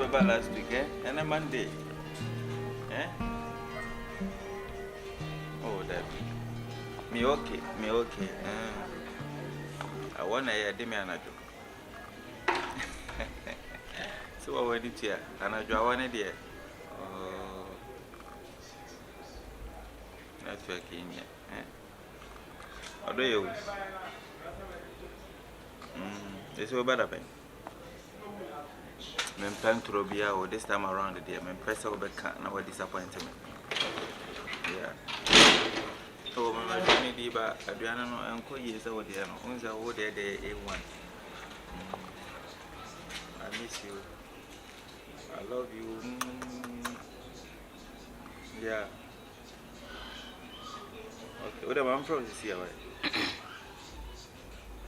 about last week, eh? And a Monday. Eh? Oh, that me okay. I want to hear the man. So, I went here, and I draw one idea. Oh, that's working yet. How do you? It's over the pen. I'm trying to Robia or this time around the day. I'm impressed over now disappointment. Yeah. So, my family, but Adriana and Koye over there. Only over there, A1. I miss you. I love you. Yeah. Okay, what am I from this year?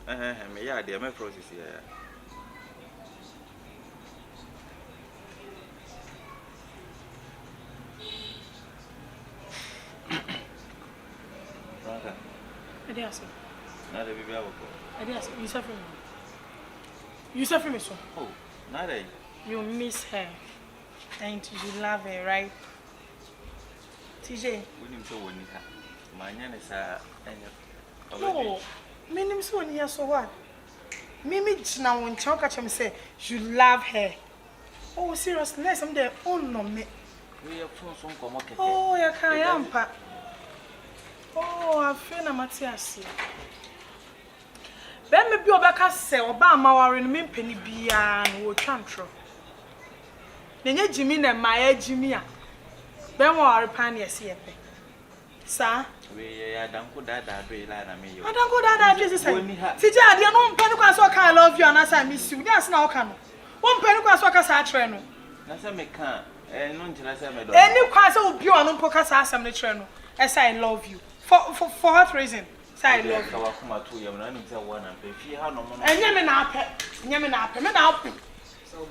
Yeah, dear, my process here. Adios. Not a baby. Adios. You suffer me. You suffer me so. Oh, not a. You miss her. And you love her, right? TJ. We need to win her. My name is No. My name is one year, so what? Mimi now when talk at him say you love her. Oh, seriously, I'm there. Oh, no, me. We are from some common. Oh, you can't. Oh, I feel I'm at Matthias. Then maybe Obaka say, Obama were in me penny beyond what chantro. Then you Jimmy and my Jimmy. Ben were a pioneer, sir. We don't go that way, Lana. I don't go that way. Tija, I don't penny so I love you and as I miss you. That's now can. One penny so I can train. That's a mechan, and non to any class will be on Pocas as I'm the trainer. As I love you. For what reason? Say I love you. And Yaman up. So,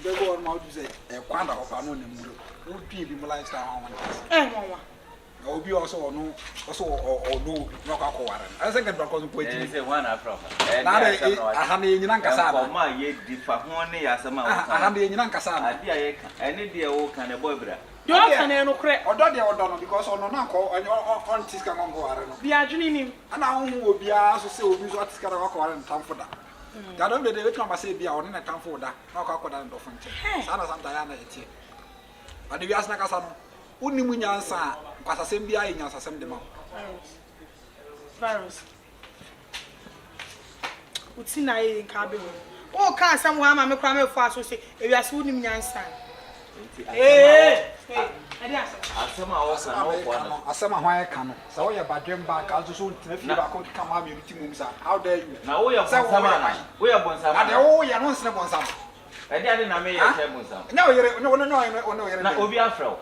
they go on mouth to say, a quanta of an unknown would be lifestyle. I'll be also no, knock out one. I think I'm going to put it one after. I have the Yankasa, my yet differ only as a man. I have the Yankasa, any dear old kind of boy. You can't no crack or don't you because on Nako and on Tiscamongo. We are dreaming. And I will be asked to say, we got Tiscarako and Tom for that. I don't know the come say be on in a town for that. Knock out and often. Sana Santana, but if you ask Nakasano, only when you answer, because I send be in your assembly. Virus. What's in a cabin? Oh, can't someone make crime fast to say, if you are swooning me answer. Eh, I saw my canoe. So you're by Jim back. I'll just soon if you are going to come out your team. How dare you? Now we are Bonsam. Oh, you're not snap on some. I didn't know. No, you're no, Obiafro.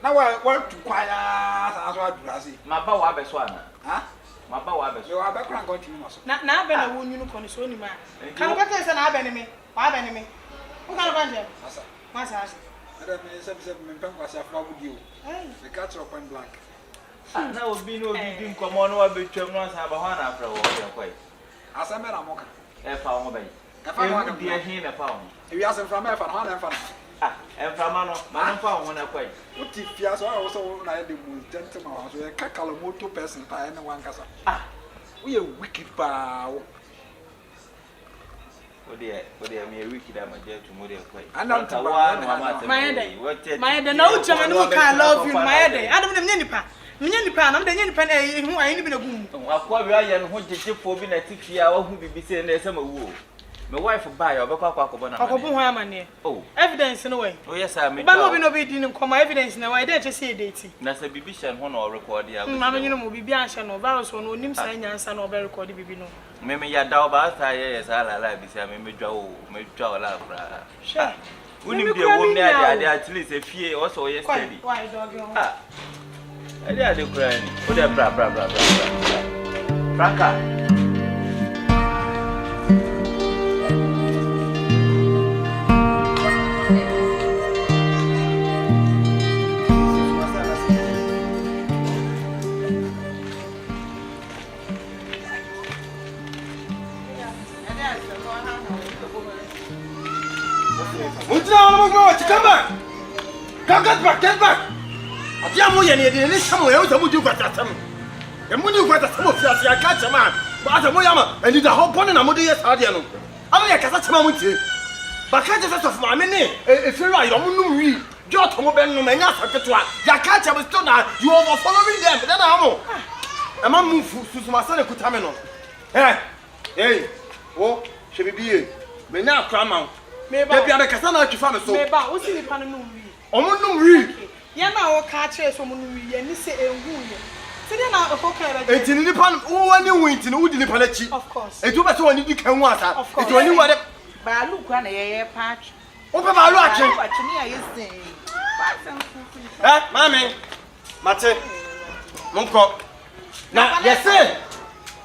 Now I want to quiet as well as my bow Abeswana. Huh? My bow Abes. You are background going to now, Ben, I won't unicorn is only man. Can I get an enemy? My enemy. Who can I find Master. I don't know you. The cats are point blank. Now would be no beating come on over between once have a one after a way. As a man, I'm okay. If I obey. If I want to be a hin a pound. If you ask him from F and 1 and from Mano, man found one away. What if you also like the gentleman was a cacalomoto person by anyone? Ah, we are wicked power. Oh dear, me wicked am a dear to model play. I don't know my day. No German who can love you, my day. I don't know any pan. I'm the any pen who I ain't been a boom. I'll call you and want to ship for being a 6 year who be saying there's some wool. My wife will buy or back. Oh, evidence in a way. Oh, yes, I mean, but no be didn't come evidence now. I dare to see a date. That's a BBC one or record. Mamma, you know, be Bianca or Varus or no names and son or very recorded. Maybe ya doubt yes, I like this. I may draw a laugh. Sure. Wouldn't be a woman there at least a few also yesterday. Why, dog? Ah, I did the crying. What a bra. Franca. Come back. Get back. I am going to somewhere else. I would do what I tell me. And when you got a some of your catch a man, but I'm and it's a whole pond and I'm going to Sardiano. I'm like a Satamamiti. But can't just of my many if you're right, I'm going to read. You're to move and I catch up with Stona. You are following them, but then I'm a move to my son. Hey, oh, should be here. But now, Cramount. Maybe I'm a Cassandra to find a soul. What's in the panel? Oh, read. Yana or catch us from Louis and this a wound. So then I hope it's in the pan. Oh, and you went in the wood in the Palachi. Of course. It was one you can want. Of course. It's only what But I look on a patch. Open my watching. What to me, I say. Mammy, Mate, Monco. Now, yes, sir.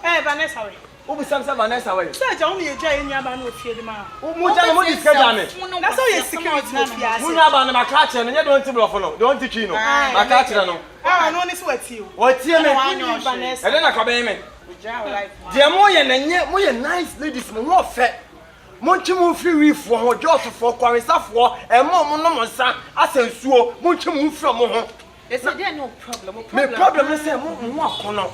Eh, Vanessa. Who was some Vanessa? Such only a giant yaman with you, man. That's all your security. Munaba and my catcher, and you don't know. Don't teach you. My catcher, no. I know this what you. What's your name? Vanessa. I don't know about me. Dear Moyan, and yet, more nice ladies, more fat. Monchimu free for her daughter for Quarissa for and more Monomosa, as a swore, Monchimu from her. There's no problem. My problem is a more.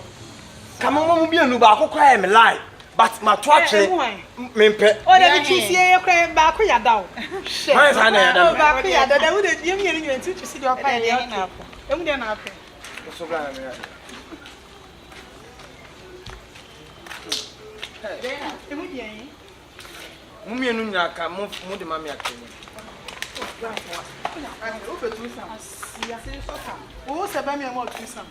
Come on, be a new back, cry me lie. But my twatch, Mimpe. Oh, that you see a crying back with your down. Back with your that would give me a teacher to see your pioneer. And then I'll pay. So glad Mummy and Nunaka move the mammy actually. Oh, Sabami, I want to some.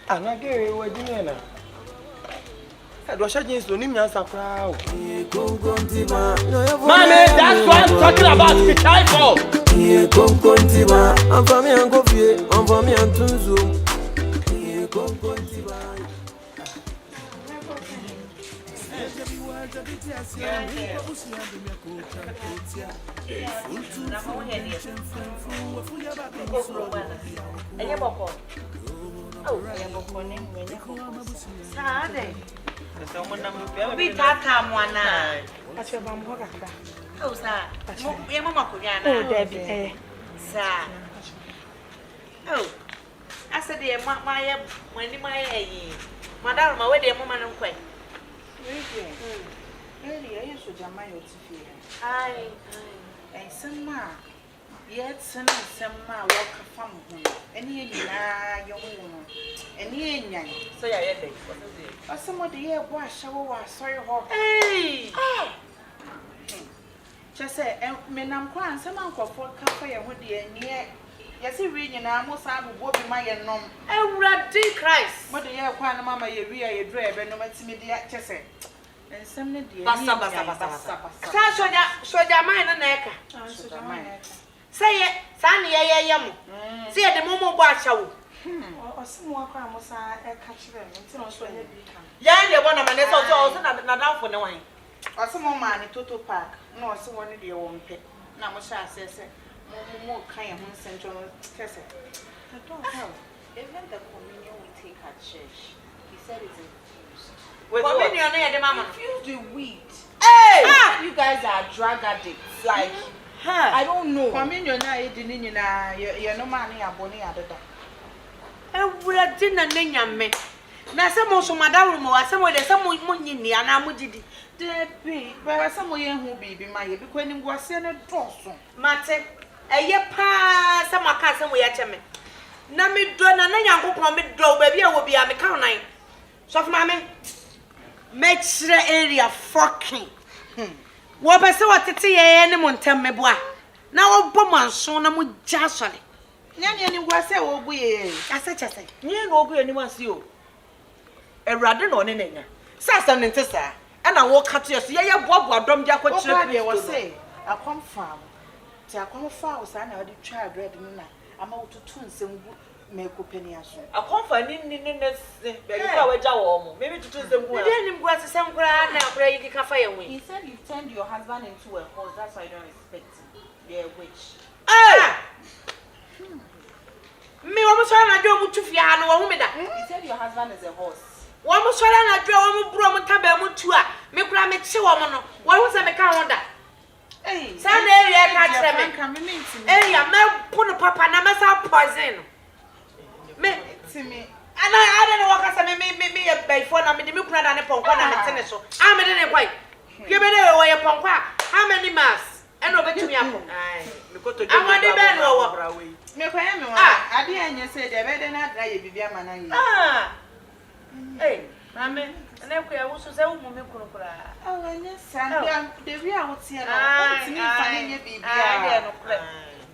And I gave you a dinner. I was shutting to name as a crowd. Mammy, that's what I'm talking about. Be careful. I'm from here and go here. I'm from here and Tunzu. I said, dear, my madam, my wedding, Mamma, and quite. Really, I used to jam my old fear. Aye, and some ma, yet some ma walk a farm home, and ye young woman, and ye, so I had it. Or somebody here wash shower, sorry, hawk. Hey! Just say, and men, I'm crying, some uncle for cafe and would dear near. Yes, he read and I must have a be my and nom. Oh, Raddy Christ! What do you have, Mamma, you rear your drab and no matter me the actress? And some dear bassa. Show your mind and neck. Say it, Sandy, yum. See at the moment, watch out. Or some more crime was I catch them until I saw you become. Yan, one of my little dolls and not out for no one. Or some more money, Toto Park, no, someone in your own pet. Now, Mosha says, more kind of central cassette. I don't know. Even the communion will take her church. He said it's infused. With communion, the mama. Infused with wheat. Hey! You guys are drug addicts. Like, I don't know. Communion, you're no money, I'm bonny at the door. And we are dinner, NYAME. Now, some of my madam, or somewhere there's some money in the Anamudi. There be, but some way who be my because you was sent a dross. Mate. A year pass, some are casting we at me. Nami do na yanko from me draw, baby, I will be a mechanic. So, mammy, make sure area fucking. What I saw at the anyone tell me, boy. Now, a woman, son, I'm with Jasony. Nanny was a will be. I said, near no good anyone see you. A rather on in it. Sasson and Tessa, and I walk cut your see, I walk what drum jack what was say. I come from. I come fast and I did try bread in that. I'm out to tune some make opinions. I come for this maybe to choose them. We didn't go to some grand now, pray you can fire away. He said you turned your husband into a horse, that's why I don't respect him. They're witch. Me, what was trying to do with you? He said your husband is a horse. One more swallow and draw one more broom and tabble to her. Make her make sure woman. What was I make her wonder? Hey, Sunday, I can't meet him. Hey, I'm not put a papa and I'm a poison. Me. And I don't know what I me a bay for I'm in the milk and a pump on a tennis. I'm in a white. Give it away upon how many mass? And over to me. I want the bed over away. I didn't say the bed and I die with your man. Ah, hey, Mammy, and I was so woman. Oh, and yes, the real would see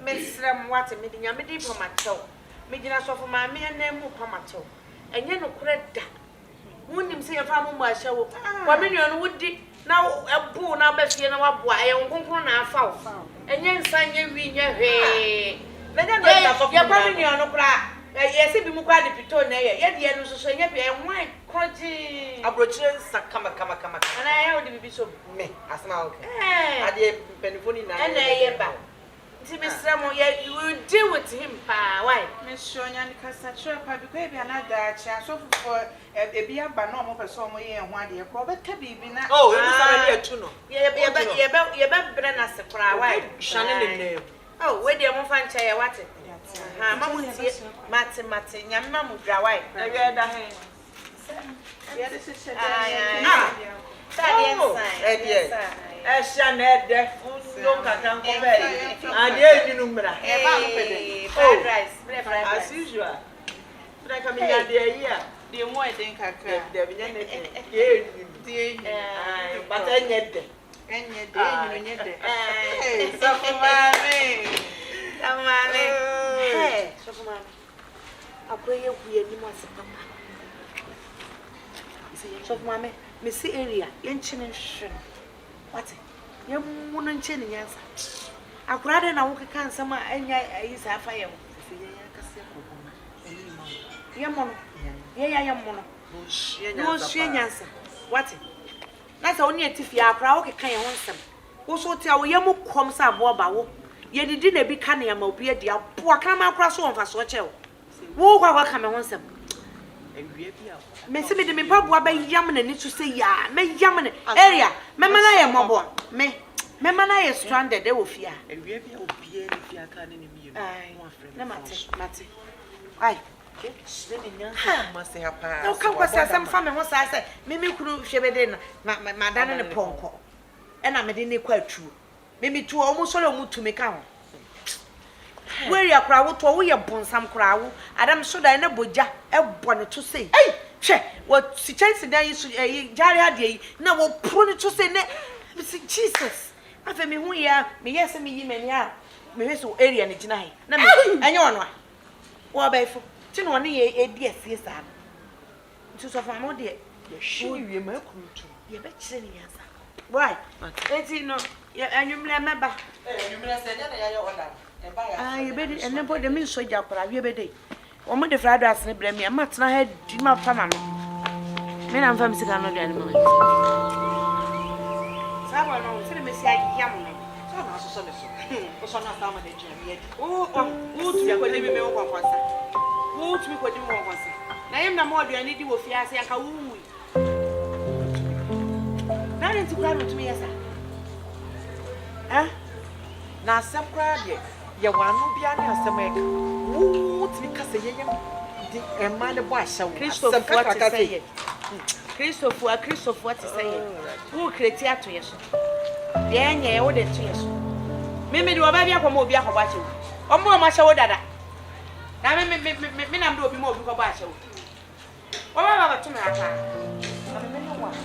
Miss Ram, what a meeting, I'm a deep for my toe. Making us off my mere name of Pamato. And you know, credit. Wouldn't him say a farmer my show. 1 million would did now a poor number, you know, what I am going to foul. And then sign your ring your hay. Then you're probably on a PRAH. Yes, if you quite a pitone, yet the end of the same, and why crunchy approaches come. And I only be so me as now. I did Penifoni and I back. Miss Ramon, yet you will deal with him, pa. Why? Miss Shonya, because such a public baby another chance for a beer by normal person and 1 year. But Tabby be not. Oh, it's already a tuno. You're about Brennas a PRAH. Why? Shannon name. Oh, where do you want to say what? Mamma, Martin, young mamma, dry. I read the hand. Yes, Shannon, the food don't come over. I dare you, Numera. As usual. But I come in here. The more I think I could, there be anything. But I need them. And yet, hey, so hey, so I'll pray you anymore. So, mammy, Missy area, ancient and shin. What? You wouldn't chin in answer. I'd rather now can some and is half I am. Yamono, yamono. No, she answer. What? That's only if you are proud, can you want some? Also, tell you comes up about you didn't be canny and be a dear poor come across one for such a walk. I will come and want some. Miss me, Papa, by yamming and to say, ya, may yamming area. Mamma, I am mobile. Me, Mamma, I is stranded, they will fear. And we will be if you are canning me. No matter. Aye. Must have no come some family was I said, Mimi could shave it in my dad and a ponko. And I'm a dinner quite true. Maybe 2 almost all to make out. Where you are crowd to we are born some crowd, and I'm sure I never ja a bonnet to say. Hey, che, what she chance there is a jarry now will prune it to say, Jesus. I feel me who you are, me yes, and me, me so area and tonight. And you're not. What by for? You know, a dear sister. To so far, more dear. You're sure you may come to. You're better than answer. Why? Let's see, no, and you remember. You may say that you're all you better and then put the means so you are every day. One of the Fridays, and blame me. I'm not head to my family. Men and family can not get money. Someone knows, let me say, young man. So, so not some of the gym yet. Oh, would you put me over once? Would we put him over once? I am no more than I need you with Fias and Kawu. Nothing to cry with me, sir. Eh? Now, some crab yet. You want to be an America. Would because a man of wash, Christopher, what to say it. Christopher, what to say. Who created to you? Yeah, all the tears. Mimi do a baby from Mobia for watching. Or more, my show that. Now, me, I'm doing more for watching. Or rather to me, I'm a one.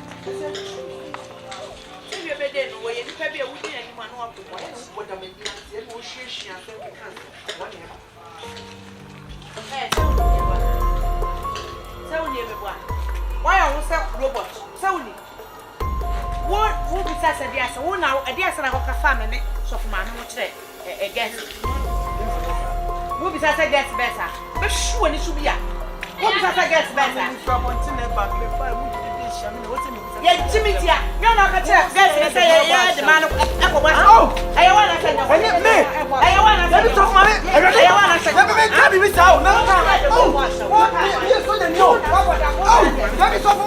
You ever did where you can be a witty and one of the boys. What I mean, she and so never one. Why are we so robots? So what will be such a dear? So now a dear son of a family, so for my note a guest. Who be such a guest better? But sure, it should be a. Who be such a guest better? From one to never. Yeah, Jimmy, you're not a chap. Yes, the man of Apple. Oh, I want to say, I want to talk about it. I want to say, let me talk about it.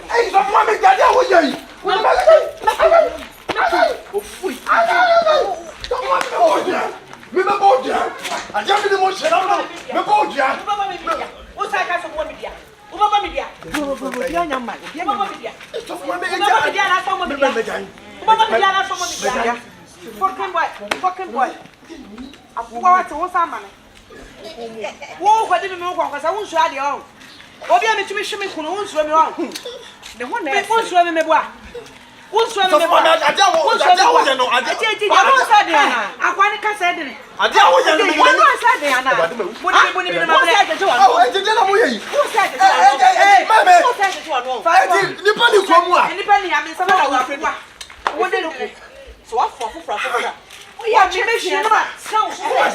Hey, so mommy, daddy, how are you? Me me bodia. I just be the most shit out. Me bodia. What's that kind of woman media? Ubaba media. Ubaba nyama. Ubaba media. So mommy, Ubaba media na so media. Ubaba media na so media. Fucking boy. Abuwa wate wo sama ne. Wo kwadi me wo kwasa wo nsu ade o. Obi a metumi hwe me kunu wo nsu me wo. Ne ho na. Wo nsu me meboa. Wonso me meboa. Ade awo ye no. Ade awo sa de ana. Akwa ne kasa de ne. Ade awo ye no. Wo sa de ana. Bo ni me ma bre. Oh, e je na mo ye yi. Wo sa de. Mame. Wo sa de to ano. Nipa ni ko mu a. Nipa ni ame sa na wa kwa. Wo de no ko. So wa fo foforo. Ya me me hwe na.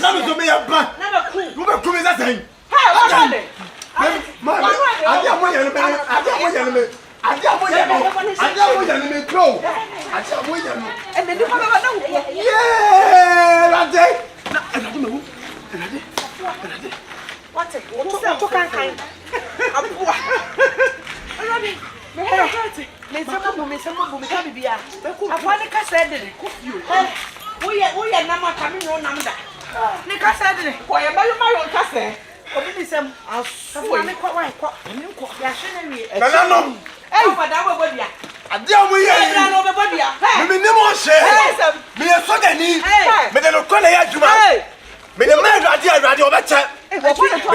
Na me so me ya ba. Na ba ku. Wo be ku me za sen. Ha, wa ba de. Mame. Ade awo ye no be. Ade awo ye no be. Ade awo ye no. Ade awo ye no me crow. Ade awo ye no. And then you come over now. Yeah, Ade. Na Ade me wu. Ade. What it? What to kan kan. Abuwa. Ade. Me ha hurt. Me sama bu me ka bibia. Akwa ne ka say de. Wo ye na ma ka me no nam da. Ne ka say de. Ko ye ba yo ma yo ka say. Obi ni sem aso ne kwa wan kwa. Ne kwa. Ya hwe na wi. Na no. Eh, fada wo bodia. Ade awo ye yi. Na no be bodia. Me ni mo hye. Me ye so gani. Me de no ko na ya djuma. Me de man ade oba che. Me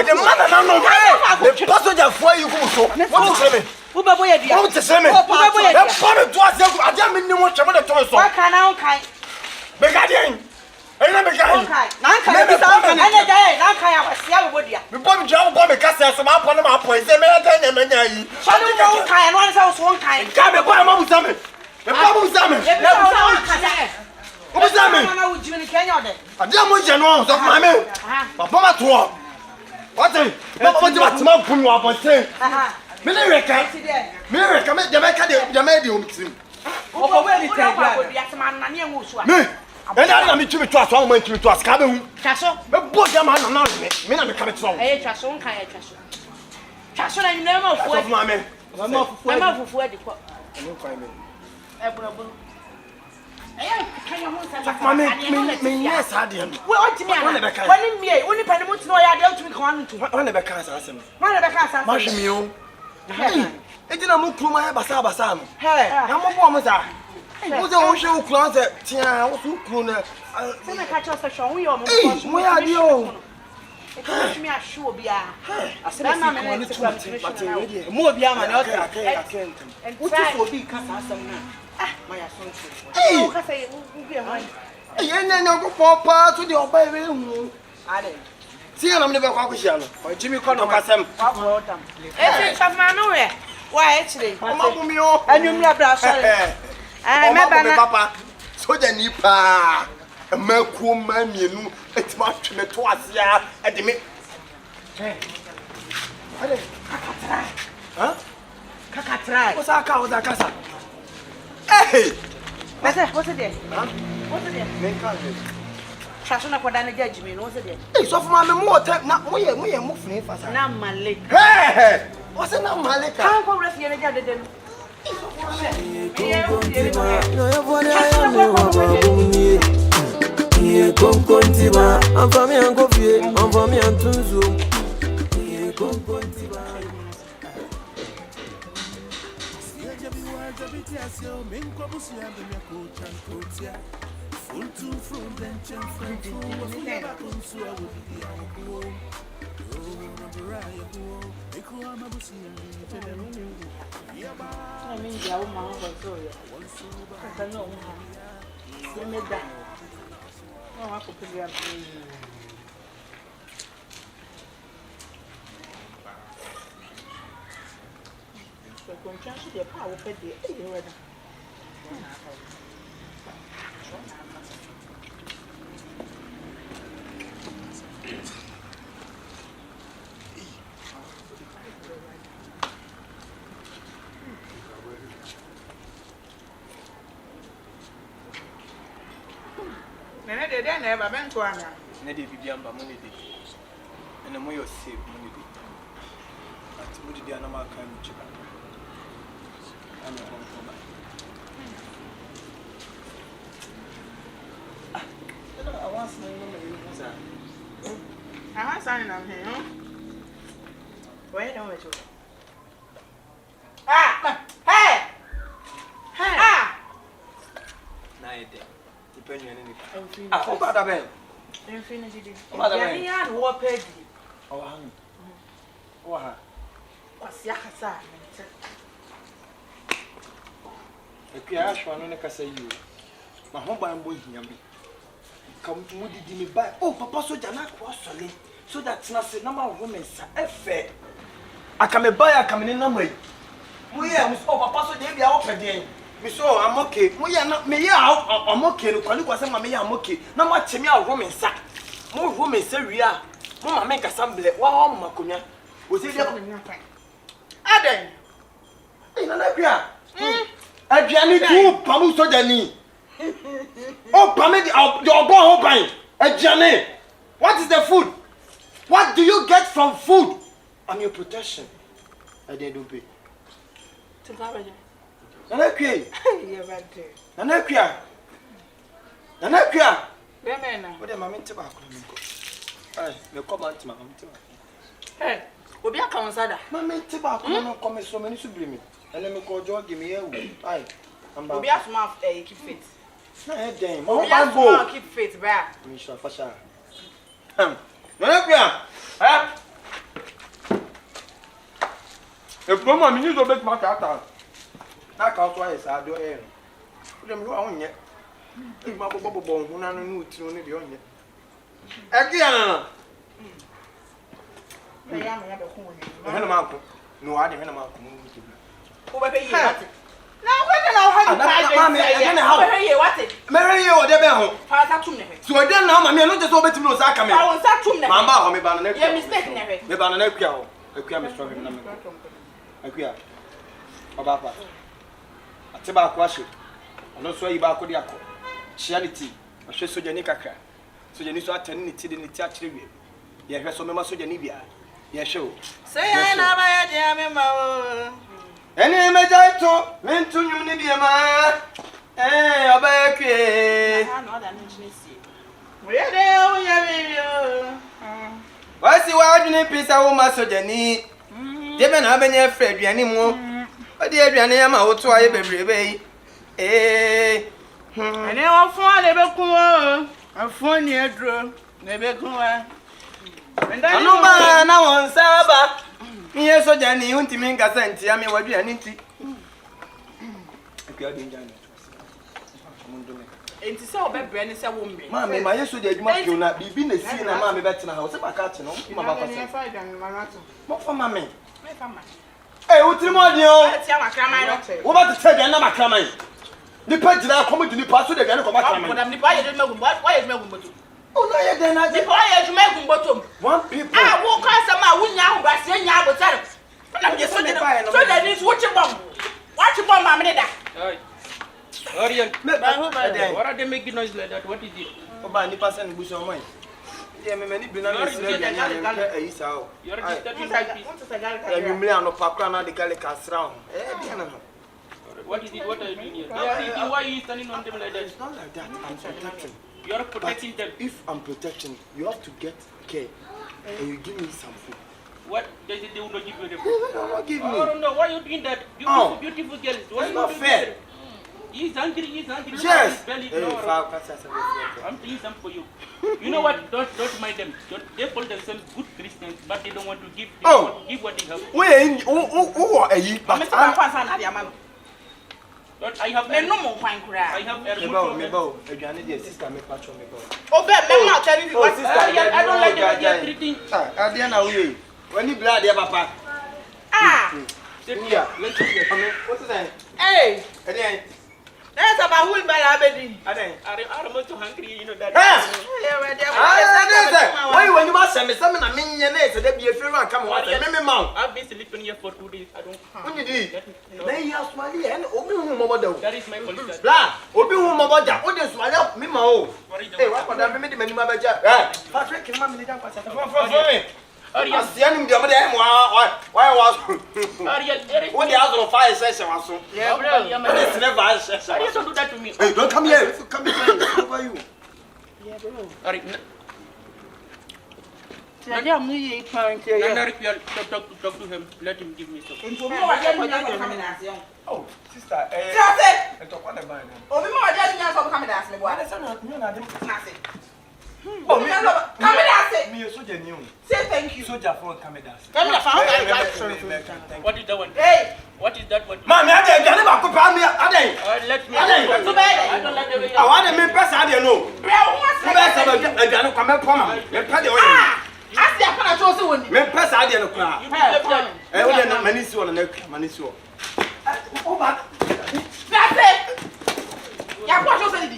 de man na no. Me passenger fo yi ku so. What is me? Wo be boya dia. What is me? Wo be boya dia. E fa me to ase ku ade me ni mo hye me de to so. Wa kana on kai. Me ga dey. E na me ga dey. Na kai be sa kan. Anya dai, na kai abasia wo bodia. Me bo me jam bo me kase so ma po na ma po se me ga na me nya yi. So no wo kai, no an sa wo kai. Ka me bo ma bu sa me. Me bo bu sa me. Na bu sa wo kai. Wo bu sa me. Na wo jimi ni Kenya ode. Ade mo je no so ma me. Papa ma to. What is? Papa ji ma bu nu abonten. Me ne reka. Me reka me de me ka de me de omtim. Wo ko we ni tagua. Ya tama na ne wo so a. Me. Ena na me tumi to aso mo tumi to aso ka be hu. Twaso. Me bo ja ma na me na me ka me to. Eh twaso nkan ya twaso. Twaso na nyina ma fu. So ma me. Ma fufu adi ko. No kwa me. E bro. Eh kan ya ho sa. Ma me yes ade no. We o timi ana. Woni mie, woni pa ne mo tino ya de o tumi kan wan ntu. Wa na be ka sa asem. Ma na be ka sa. Ma hwe mi o. Ejina mu kruma ya basa no. He. Na mo bo mo sa. Wo se wo hwe ukura se tia wo su ukuru na. Se na ka cho sa shon wo yo mo ko. Mo ya de o. E ko tumi a hwe obi a. Asem si ko ni tu mo obi ama na o ka. Wo tu so obi ka sa asem na. Ma ya so ntu. O ka say wo bi e ho. Ye na na go popa to de oba e hu. Ade. Ti na me be kwa ko hia no. O jimi ko no kasem. Wa ko dam. E ti chafma no we. Wa e chire. O ma bu mi o. Anum ya bra sorry. Me ba na papa. Soja ni pa. Ma ku ma mienu etima tweme to asia e de me. Ade kakatra. Ha? Kakatra. O sa ka sa. Eh. What's it there? Huh? What's it there? Me ka de. Trash na kwada na judge me, what's it there? Eh, so for ma me mo time na mo ye mo fune fa sa. Na male. Hey! What's na male ka? Kan ko ref ye na jade den. Nene de na ba ben to ana. Ne de bibia mba mo ne de. Ene mo yo save mo ne de. Ati mo de ana ma kan chika. sign on here. Wait a minute. Ah! Hey! Hey! Ah! Naide. Depending on anything. Ah, what about that? Infinity. What about that? Yeah, what paid? Oh, hang. Oh, What's your hazard? If you ask one, I can say you. My home by boy here. Come, what did you buy? Oh, Papa, so Jana was solid. So that's not the number of women, sir. I can buy a coming in number. We are Miss Papa, so they be out again. Miss Oh, I'm okay. We are not me out. I'm okay. Look, I was saying, I'm okay. No more Timmy, our woman, sir. More women say we are. Mama make assembly. Wow, Macunia. Was it there? Aden. In an area. Adriani tu pamu so jani. Oh, pamedi your go home. Adriani. What is the food? What do you get from food? I'm your protection. I didn't pay. To Gabaja. Nanakia. You're right there. Nanakia. Nanakia. Bemena. What am I meant to back? Hey, me come out to my home. Hey, we'll be a counsellor. My meant to back. No come so many sublime. And let me call George, give me a way. Aye. I'm back. We'll be a smart keep fit. Hey, damn. We'll be a smart keep fit back. Misha Fasha. Nanakia. Hey. If mama me use to make my cat. Na ka so is ado e. Dem lo awon ye. E ma bobo huna no nu tiro ne de onye. E kia na. Me ya be ko woni. Hena ma ko. No ade hena ma ko mu ti. Wo be be yi what? Na wo de na wo ha ni pa de say ye. Wo be ye what? Mere ye o de be ho. Fa sa tum ne he. So de na ma me no je so betimi no sa ka me. Fa won sa tum ne he. Ma ba ho me ba na. Ye mistake ne he. Me ba na kia ho. Akua me strong na me. Akua. Obapa. Atiba akwashe. Ono so yi ba akodi akọ. Charity. Ahwe soja ni kakra. Soja ni so atani ni ti de ni ti akire wie. Ye hwe so mema soja ni bia. Ye hwe o. Say I na ba ye dia me ma o. Eni meja to, mentu nyum ni bia ma. Obakwe. Ha no da ni chine sie. We de o ya me o. Wasi wa adwene pisa wo ma soja ni. Debe na abenya frɛ aduane mu. Odi aduane ya ma wo to aye bebrebe yi. Ene wo fun le be kun o. Afun ni edro na be kun wa. Anu ba na won saba. Iye soja ni untimi nkasa ntia me waduane nti. Akua de njane. Enti se obebre ni se wo mbe. Ma me ma yeso de adwuma pio na bibi na si na ma me betena ha. O se baka ate no ma baka se. Mo fa ma me. Me fa ma. Eh, utiri mo de o. Ati amakraman no. Wo ba te de na makraman. Ni pa jira komo di ni pa so de de na ko makraman. Madam ni pa ye de magumbo. Why ye de magumbo to? O na ye de na Ni pa ye de magumbo to. one people. Ah, wo ka se ma wunya ahobase nya abotare. Na me so de ni so chi bomb. What chi bomb am ne da? Orion, Me what are they making noise like that? What is it? Oba ni pass and bush on mine. Yeah, me many be na me sire bi anya e isa o. You are disturbing my peace. E mi mle ano pakra na de gale kasra o. Bi na no. What is it? What are you doing here? They are eating. Why are you standing on them like that? It's not like that. I'm protecting. You are protecting them. If I'm protecting, you have to get care and you give me some food. What? They will not give you the You food. will not give me. Oh no! Why are you doing that? Oh. Beautiful girls. It's not fair. He's hungry. He's hungry. Yes. His belly. Hey, No, I'm doing something for you. You know what? Don't mind them. They call themselves good Christians, but they don't want to give. They Oh. want to give what they have. Wait, who are you? Me se ba kwa sa na dia ma. But I have. Me no mo kwan kura. I have a Me bow. Aduane de sister me patcho me bow. Obe me ma tell you what sister. I don't like the way they are treating. Adia na we. When you blood there papa. Ah. Yeah. Let's see. What is that? Hey. Adia. That's about who bala abedi. Adia. I'm not too hungry, you know that. Why when you must send me something I mean your name so that be a friend come on. Me mount. I've been sleeping here for 2 days. I don't. When you did. No, Then you have Swahili and Obi Momodo. that is my policy. Blah. Obi Momoda. What is Swahili? Me mao. What is the Hey, what for that? Me the many mabaja. Eh. Patrick, can man me jump for me. Ariel, I see him the other day. Why was? Ariel, Eric. When the house of fire session was so. Yeah, bro. It's never session. Ariel, don't do that to me. Hey, don't come here. Come here. Over you. Ariel, Talk to him. Let him give me some. Oh, sister, I talk on the man. Oh, we more just now come and ask me what. Oh, me, soldier new. Say thank you. Soldier for coming down. What is that one? Hey, what is that one? Mammy, I didn't have to pay me. Let me. I don't like the way I want to make press. I don't know. Come from I see a kind of chosen one. me press. I didn't cry. I wouldn't many so on the money so. Oh, but that's it. Yeah, what you said?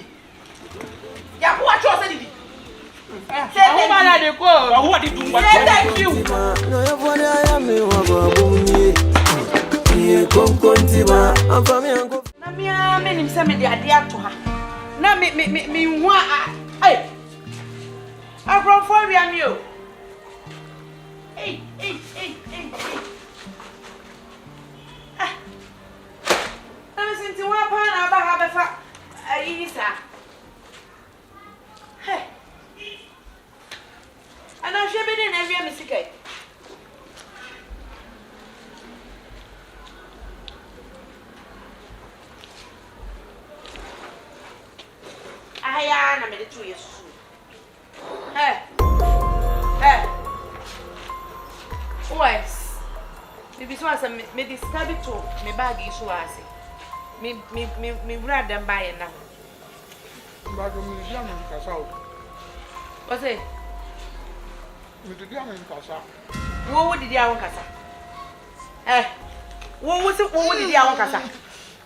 Yeah, what you said? Say thank you. What did you Say thank you. Na me nim say me de ade ato ha. Na me hu ai. Abron for wi am yo. Hey. Ah. Na sinti wa pa na ba ha be fa. Ayi sa. Hey. Ana shebe de na wi am sikai. Aya na me de tu yesu. Hey. Wes. Bibi so asa me disturb to me bag isu ase. Me wura dem buy na. Ba do mi dia me kasa o. What's it? Mi dia me kasa. Wo didi awon kasa. Wo didi awon kasa.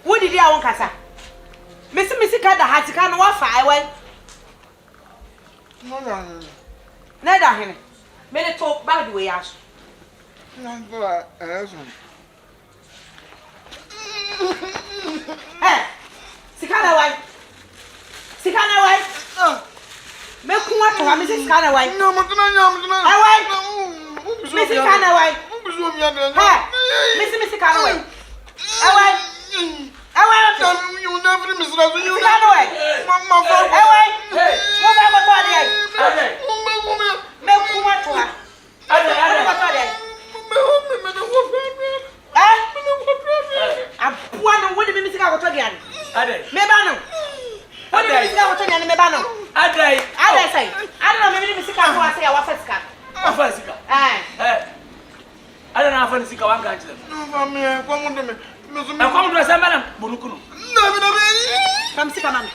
Wo didi awon kasa. Mesi ka da hatika no wa fa ewe. No. Na da hene. Me le to bag we aso. No, but Sikana wai. Me kuwa to ha me sikana wai. no, mutuna. Awai. Me sikana wai. Me sikana wai. Awai. You never miss that. You Sikana wai. Mama. Awai. Mo ba ko to ai. Me kuwa to ha. Abuwa no wodi me sika ko to dia ni. Me ba no. Wodi me sika ko to dia ni me ba no. Adai sai. Ada no me sika ko ase ya wa fasika. Ada na afani sika wanga achile. No, mami, como de me. Na kwa mtu asema na bunukunu. No. Famsika mami.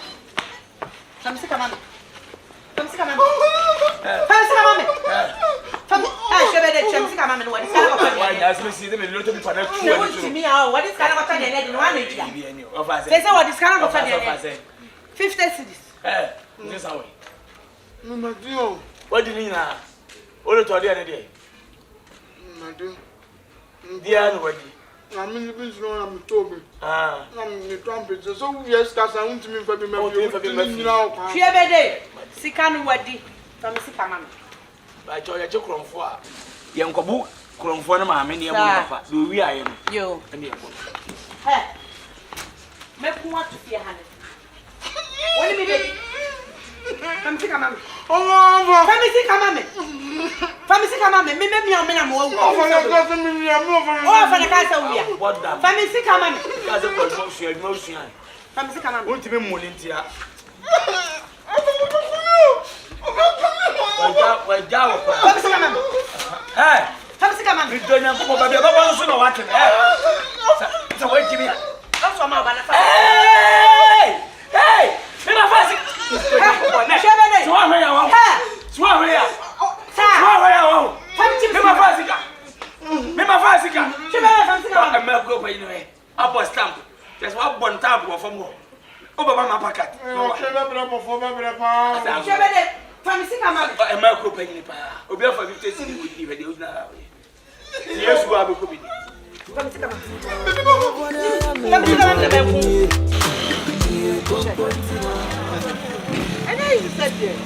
Shebede famsika mami no wadi sika ko to dia. Why, as we see them in little bit for that. What is kind of what dia ni one dia. Say what is kind of what dia. 50 cedis. This away. No, my dear. What do you mean now? Only to the other day. My dear. Dear, what? I mean, the business I'm told me. Ah. I'm the trumpet. So, yes, because I want to mean for me. Shebede sika no wadi famsika mami. Ba cho ya chekron fo a. Ye nkobu kronfo na ma me ne e mo papa. Do wi aye no. Yo. Ene e ko. Me kuwa to fie hane. Woni mi baby. Famsika mami. Oh, Famsika mami. Me na mo wu. for the cousin, me, Oh, for the casa uya. What da? Famsika mami. Kaze ko mo sua. Famsika mami. Wonti me mo lintia. Famsika mami. Famsika mami. Donya ko ba bia baba nso na wate. So wait give me. That's what my bana. Hey! Me na fasi. Shebede. So where ya wa? So where ya? Me ma fasika. Shebede famsika mami. I'm not go pay no. Abo stamp. Just one bon tap from go. Oba ma packet. Shebede famsika mami. I'm not go pay ni pa. Obi afa 50 cedi we give dey na. Yes go abe ko bi. Famsika mami. Famsika mami be ku. I know you said there.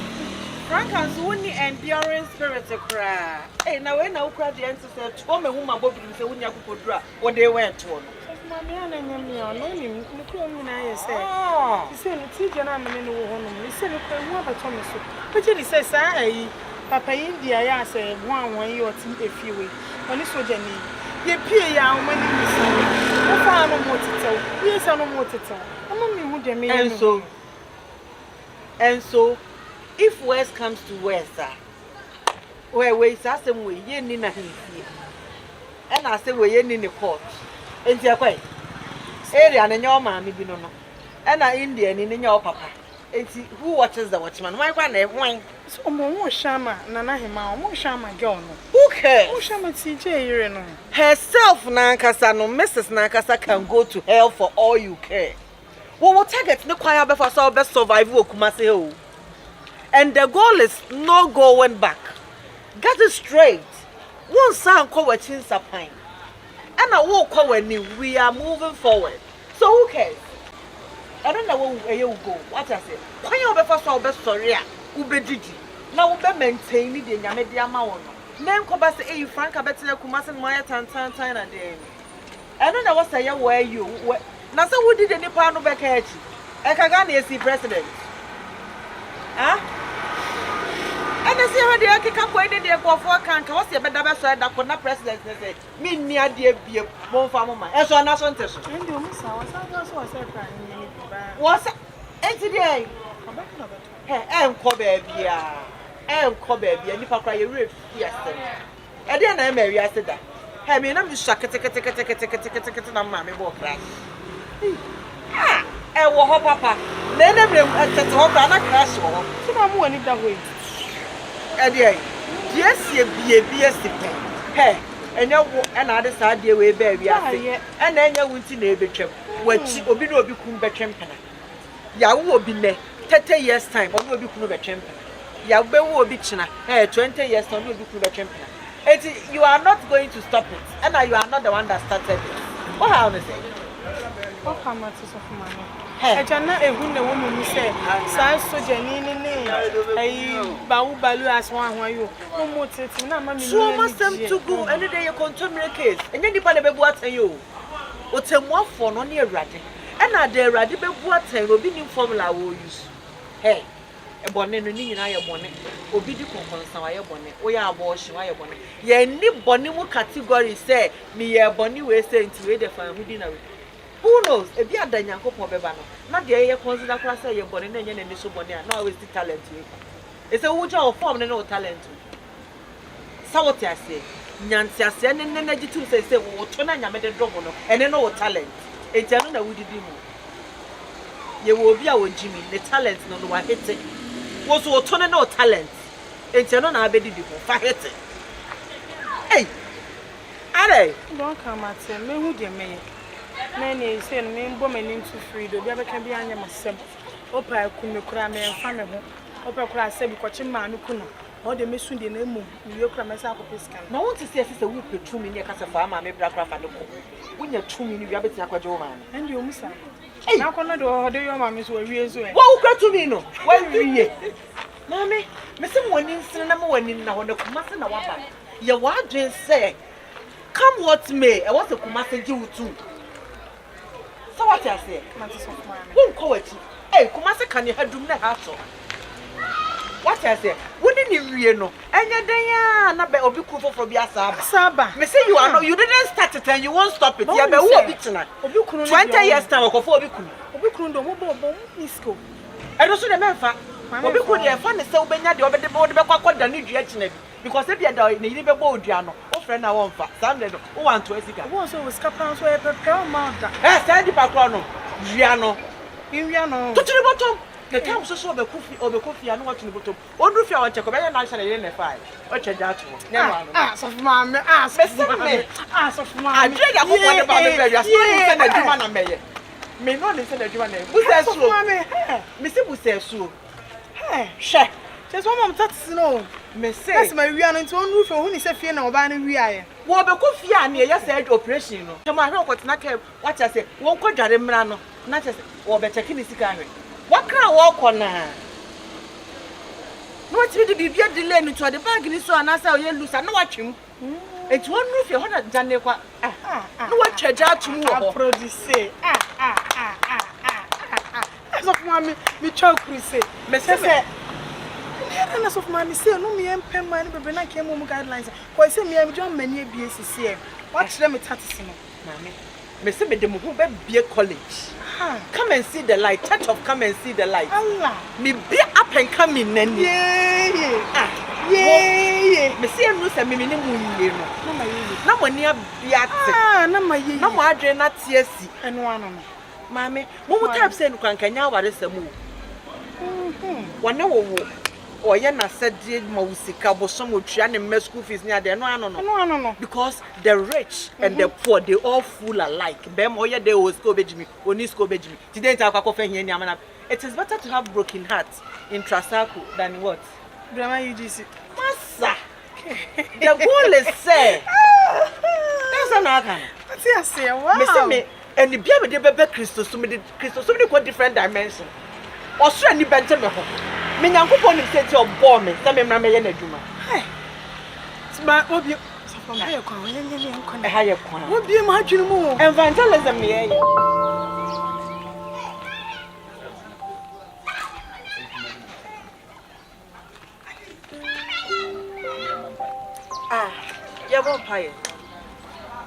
Frank and Sweeney enduring spirit to cry. Hey, now when I cried the answer said, "Oh, my woman, Bobby, say when you could draw what they went to." Mammy, I know him. I say, "Oh, he said, teacher, I'm in the home. He said, "I want to tell me so." But he says, "I Papa India ya say one year team a few way. When it's so Jenny. Ye pay ya money. No far no more to tell. Yes, I no more to tell. I'm only who they mean. And so if worst comes to worst, where we say we ye nina here. And I say we ye in the court. And you quite area and your mammy be no. And I Indian in your papa. And who watches the watchman? Why one? So more shama, Nana Hima, more shama girl. Who cares? Who shama TJ, you know. Herself, Nankasa, no Mrs. Nankasa can go to hell for all you care. What target the choir before so best survive Kumasi? And the goal is no going back. Get it straight. One sound call a chin sapine. And I won't call when we are moving forward. So who cares? I don't know where you go. What I say? Why you before so best story? Ubedidi. Now ube maintain it in your media mouth. Name Kobas say you Frank Abetle Kumasi Maya Tan and then. I don't know what say where you now so who did any part of Bekechi? Ekagani is the president. Huh? And I see how they can go in there for 4 can't what's the better side that could not president say me near dear be a one farmer. And so national test. And you miss our was What's it today? Baby, and if I cry, you rip yesterday. And then I marry yesterday. I mean, I'm just shacking, take mammy walk right. I will hop papa. Then I'm at the top and I crash. So I'm going that way. And yes, you be a BS. Hey, and you another side the way, baby. And then you went to neighbor trip. When she will be no become better. Ya will be there 30 years time, or will be a champion. Ya will be china. 20 years time, will be a champion. You are not going to stop it, and you are not the one that started it. What how to say? What how much is of money? I cannot a woman who said, "Sans so Janine, I Balu as one who you almost so much them to go any day you continue case, and then the Panabe what you. What's a more for no near Raddy? And I dare Raddy be what will be new formula will use. Hey, a bonnet and I am bonnet, or be the conference now I am bonnet, we are washing I am bonnet. Ye nip bonnet category say, me a bonnet way saying to read the family dinner. Who knows? If you are the young couple, not the air consider class, your bonnet and your initial bonnet, no, always the talent. It's a wood of form and no talent. So what I say, Nancy, and then energy to say, what turn I made a drop on, and then no talent. It's another would do. You will be our Jimmy, the talent, no one hits it. Was what turn no talent. It's another baby for hit it. Hey, Are don't come at me, who they may. Many say, me woman into free, the other can be on myself. Opa Kumukra, me and family. Opa Cra said, because your man Kuna, or the mission the name of your cramasa of his camp. No one to say, it's a week with 2 million cast of farmer, maybe black craft and the cook. When you're 2 million rabbits, Aquajoman. And you miss her. Hey, now can I do your mammies were real. What got to me? No, when we Mammy, Mr. One in number 1 in now, the Kumasan. Your wife just say, come what may, I want to Kumasan you too. So what I say, won't call it. Hey, Kumasa can you have done the house? What I say, wouldn't you know? And you're there, not by Obiku from Yasaba. Saba, me say you are no, you didn't start it and you won't stop it. Yeah, but who are tonight? 20 years time, or 4 Obiku, Obiku, Nisco. And also the man, Obiku, the fun is so bad, the other board about the new direction. Because if you are in the board, Diano, or friend, I want for Sunday, who want to Esica. Once was Captain's way, prepare mount. Stand the Pacrono, Giano, Iriano, to the bottom. The time so the coffee or the coffee and what to the bottom. What do you want to come and answer in the fire? What a that one? Ask of mamma, ask of mamma. I drink a woman about the very send a German and mayor. May not listen to German. Who says so, mammy? Mr. Who says so? Hey, share. Just one of that's no. That's my real into one roof when he said, Fiona or Banning. We are. What the coffee and yes, said operation. Come on, what's not what I say, won't go Jarimano, not just or better Kinisika. What can I walk on now? No, it's really be delayed into the bag in so and I say, you lose and watch him. It's one roof your honor, Janequa. No, what charge out to more produce. As of mammy, me choke, we say, Message. And as of my say, no me pen money, but when I came home guidelines, for I say me, I'm John many BSC. Watch them at Tatisimo. Mammy. Mr. Bedemu be a college. Come and see the light. Touch of come and see the light. Allah. Me be up and come in and yeah. Monsieur Nusa Mimini Muyi. No one near Biat. No, my no more dream not TSC. And one. Mammy, what type say Kanya what is the move? One no. Or yana said Mosika was some would try and make school fees near there. No. Because the rich and the poor, they all fool alike. Bem or they always go beg me, or needs go beg me. Today, it is better to have broken hearts in Trasaku than what? Grandma UGC. Massa. The goal is say. That's an organ. What's I say? Wow. Me and the beer with the baby Christos to me, the Christos, so many different dimensions. Or so any Benjamin. Me nyanko pon nim senti obo me se me mra me ye na adwuma sma obi so from here kwa yenye nko na ha ye kwa obi ma adwene mu evangelism ne ye ye bo paye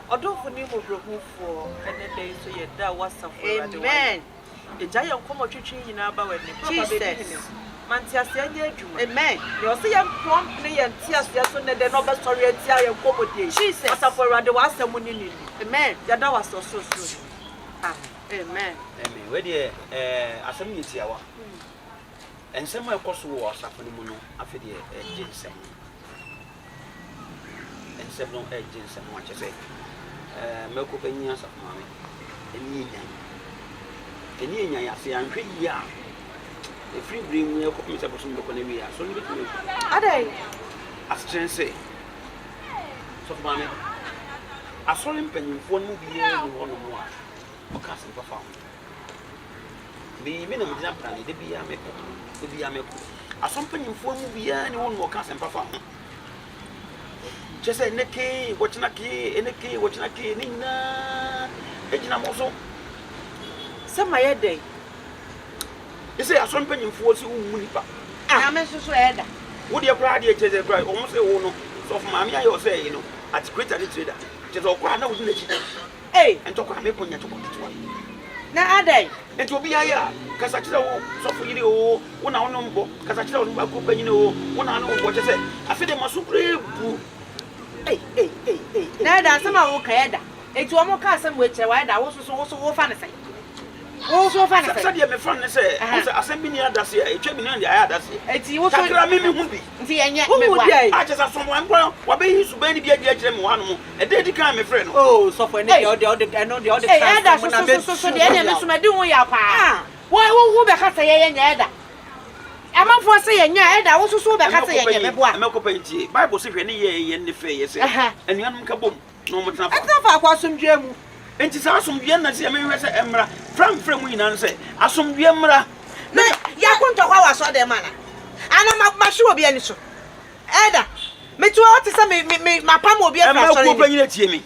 odofo ni mo brohufo ene dey so ye da whatsapp for amen e jaye nkomo twetwe nyina ba wani Jesus Mantiasia Juma. Amen. You see, I'm promptly and Tiasia so that they're not sorry and Tia and Comody. Jesus. As a for the was some money. Amen. That was so soon. Amen. Amen. Where the assembly Tiawa and some of course was up for the mono after the ginseng and several agents and what you say. Milk opinions of mommy. And Nia, I say, I'm pretty young. The free bring me a copy of some local area, so you can. Are they? As Chen say. So, mammy, I saw him penny for movie one more. Or casting perform. The minimum example, the be a make, the be a make. I saw penny for movie and one more casting perform. Just say, Nicky, watching a key, and a key, watching a key, Nina, Edina Mosso. Some my day. You say, I saw penny for you, Munipa. I'm a suicide. Would you cry, dear Chester, cry almost a woman? So, mammy, I will say, you know, at greater trader. Just all cry now, wouldn't it? Hey, and talk about when you talk about one. Now, are they? It will be a year. Casachino, so for you, 1 hour number, Casachino, Macupino, 1 hour, what you say. I feel they must supreme. Hey. Now, that's some of Okada. It's one more cousin which I was so fancy. Also, fancy. Sadia, my friend, say, I sent me near that year, a champion in the eye that year. It's you, and yet, I just have someone, what be his baby, a gem, one more, a day to come, my friend. Oh, so for the other, I know the other. Hey, that's so the enemy, my doing your pa. Why would I say, and I'm not for saying, I also saw that I say, Bible says, any year in the face, and young kaboom, no more. I was some gem. And it's awesome, Vienna, see, I mean, Emra, from we answer, Asum Viemra. No, you to how I saw their manner. And I'm sure be any so. Ada, me too, what is my palm will be a man Jimmy.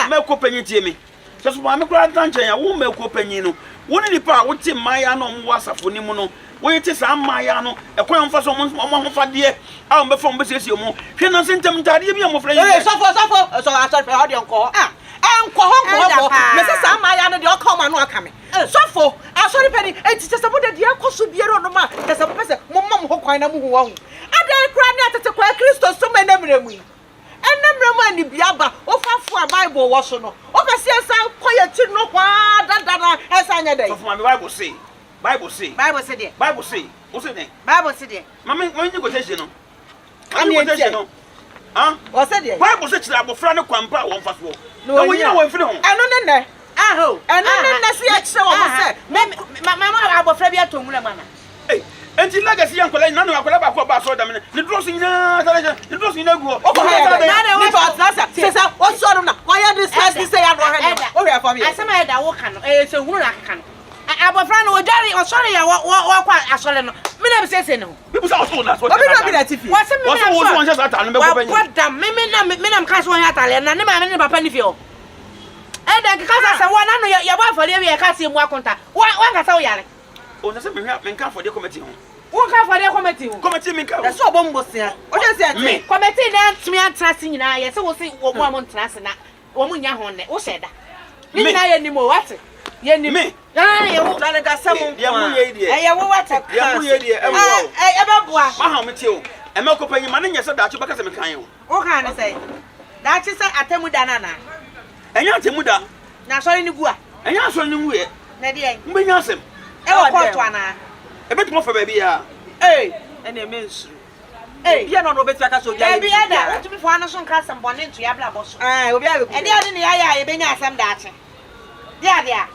Milk open Jimmy. Just one grandson, I won't milk open you. One of the part would say Mayano was a funimono. When it is a Mayano, a coin for someone's mamma for dear. I'll be from Mrs. Yomo. She not sent them to the friend. So I thought for audio call. Mrs. Amaya, you're coming, no coming. So for I saw the penny, it's just about the dear Cosubier on the man. There's a person, Mamma Hoquina who won't. And then crying out to quite Christos, so many memory. And then remind Biaba, of a Bible was no. Overseer, some quiet to no one as I know. Of my Bible say, Bible say, what's it? Bible city. Mamma, when you go to you know. I'm going huh? What's it? Bible says that I'm friend of Quampa one fast walk. No, we know for them. I don't know. Oh, and then see it so I said, Mamma, I will Fabia to Mulamana. Hey, and she like a young colleague, none of our about them. The drossing, the drossing, no go. What sort of why are this guys say I'm for me? I said, I walk on it's a woman. Our friend or Daddy or sorry, I quite a solemn. Minna says no. People are so that's what I'm not. What's what the Minam Castle Italian and never Pennyfield. And then because I said, one know your wife for the can't see more contact. One can tell you. Oh, that's a man can't for the committee. Who can for the committee? Committee me ka. That's so bombosia. What is it? Me. Committee dance me and trusting na. Yes, we see what one trust na. Wo nya ho ne. Wo said that. Me na ye ni mo what? Ye ni me. Ah, ye wo na da sam. Ye mu ye die. Eh, ye wo what? Ye mu ye die. E wo. Eh, e ba boa. Ma ha me te o. E me ko panyi ma ne nya se da chu baka se me kan yo. Wo kan say. Da chi say atemu da na na. Enya atemu da. Na sorry ni gu a. Enya so ni wu ye. Na de. Mbenya asem. E wo court ana. E betumo fa ba bi ya. Eh, ene mensuru eh, bia no no betu aka so ja. Eh, bia da. Otumi fo ano so nka asem bone ntu ya bla boso. Obi a be. E de ade ne ya ya ye benya asem da ache. Dia dia.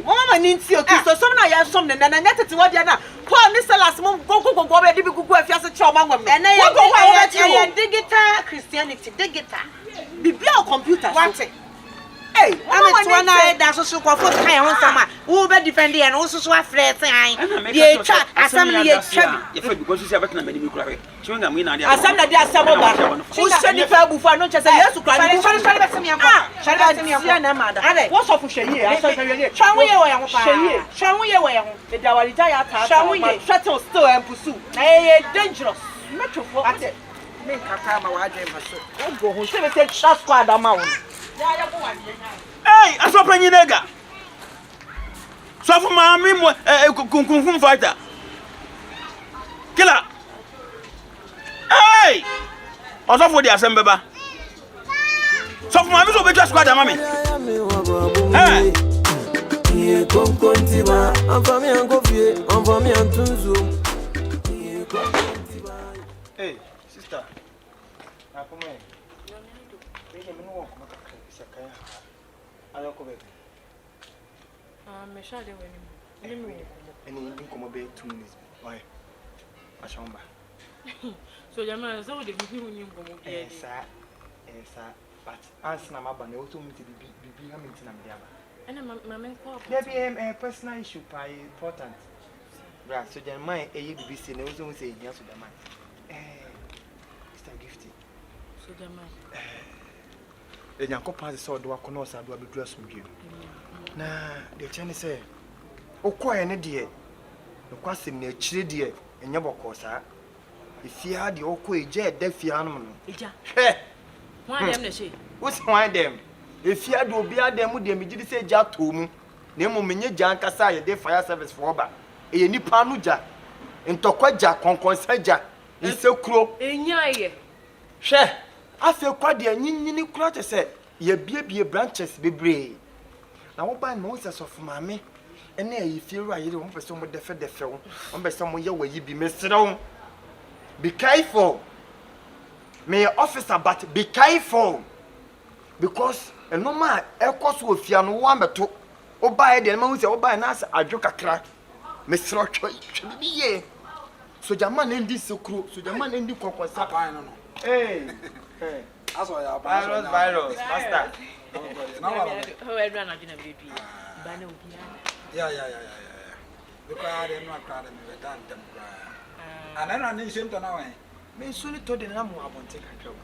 Mama ni nti o Kristo som na ya som ne na nya tete wo dia na Paul ni Silas mo go be di bi gugu afiase che o mangwam ne Ene ye digital Christianity, digital. bibia o computer so What? Mama to na da so kwa fo kan ho nsama. Wo be defend ye no wo so afre ten an. Ye twa asem ne ye twa bi. Ye fa because you say better na mani mi kura we. Chinga mi na dia. asam na dia asam ba wo se ni fa bufu anu che say Yesu Christ Shari be semi akwa. Shari be semi akwa. na ma da Ade. wo so fu hwe ye aso hwe ye Twa wo ye wo ye ho pa. Hwe ye. Twa wo ye wo ye ho. e da wali ja ya ta Twa wo ye. shuttle still and pursue Na ye dangerous. metofo Ate. me kaka ma wa dwen maso wo go ho se be say trust squad ama wo Hey, aso panyi nega. So for ma mi mo kung fighter. Killer. Hey! Oso for the asem beba. So for ma mi so be just squad ama me. Hey! Iye konkontiba, enfami en confie, enfami en tunzo. Hey, sister. Na come here. Bege me no work maka sakai. Ayo ko be. Me sha de wani mu. Any nkomo be 2 minutes. Why? Ashomba. So jama so de bi hu nyim komo bi Esa, but answer na maba na oto mti bibi ha mti na me aba. ana mama nko There be personal issue pa important. Bra, so then my bibi say na oto say nya so da man. Mr. Gifty. so jama Enyankopon se so do akono osa do abedu asomdwe. Na de chane say okoye ne de no kwasem na akire de enya bokosa. Ifia de okoye je da fia no no. ija Hwe. wan dem na she What's one them? If you do be a dem, they me say Jatomu. Nemo menye jankasa ye de fire service for oba. E ni panu ja. Ntokwaja konkonsaja. Isekuro. enya ye Hwe. Afi kwa de anyinyi kura te se ye bie branches bebre. Na wo ban mo se so fumame. Ene ye firu ayire wo pese mo defe wo. Wo pese mo ye wayi bi mesrew. Be careful. May officer, but be careful. Because a normal air course will fear no one but to buy the man who say, buy an answer, I joke a crack. Miss Rocho, ye. So the man in this so crew, so the man in the cocoa sapine. Hey, That's why I virus, master. ho edra na gina baby ba na obi Yeah. Because I didn't know crowd and we done them. And then I need him to know. Me soon told the Namu about take a job.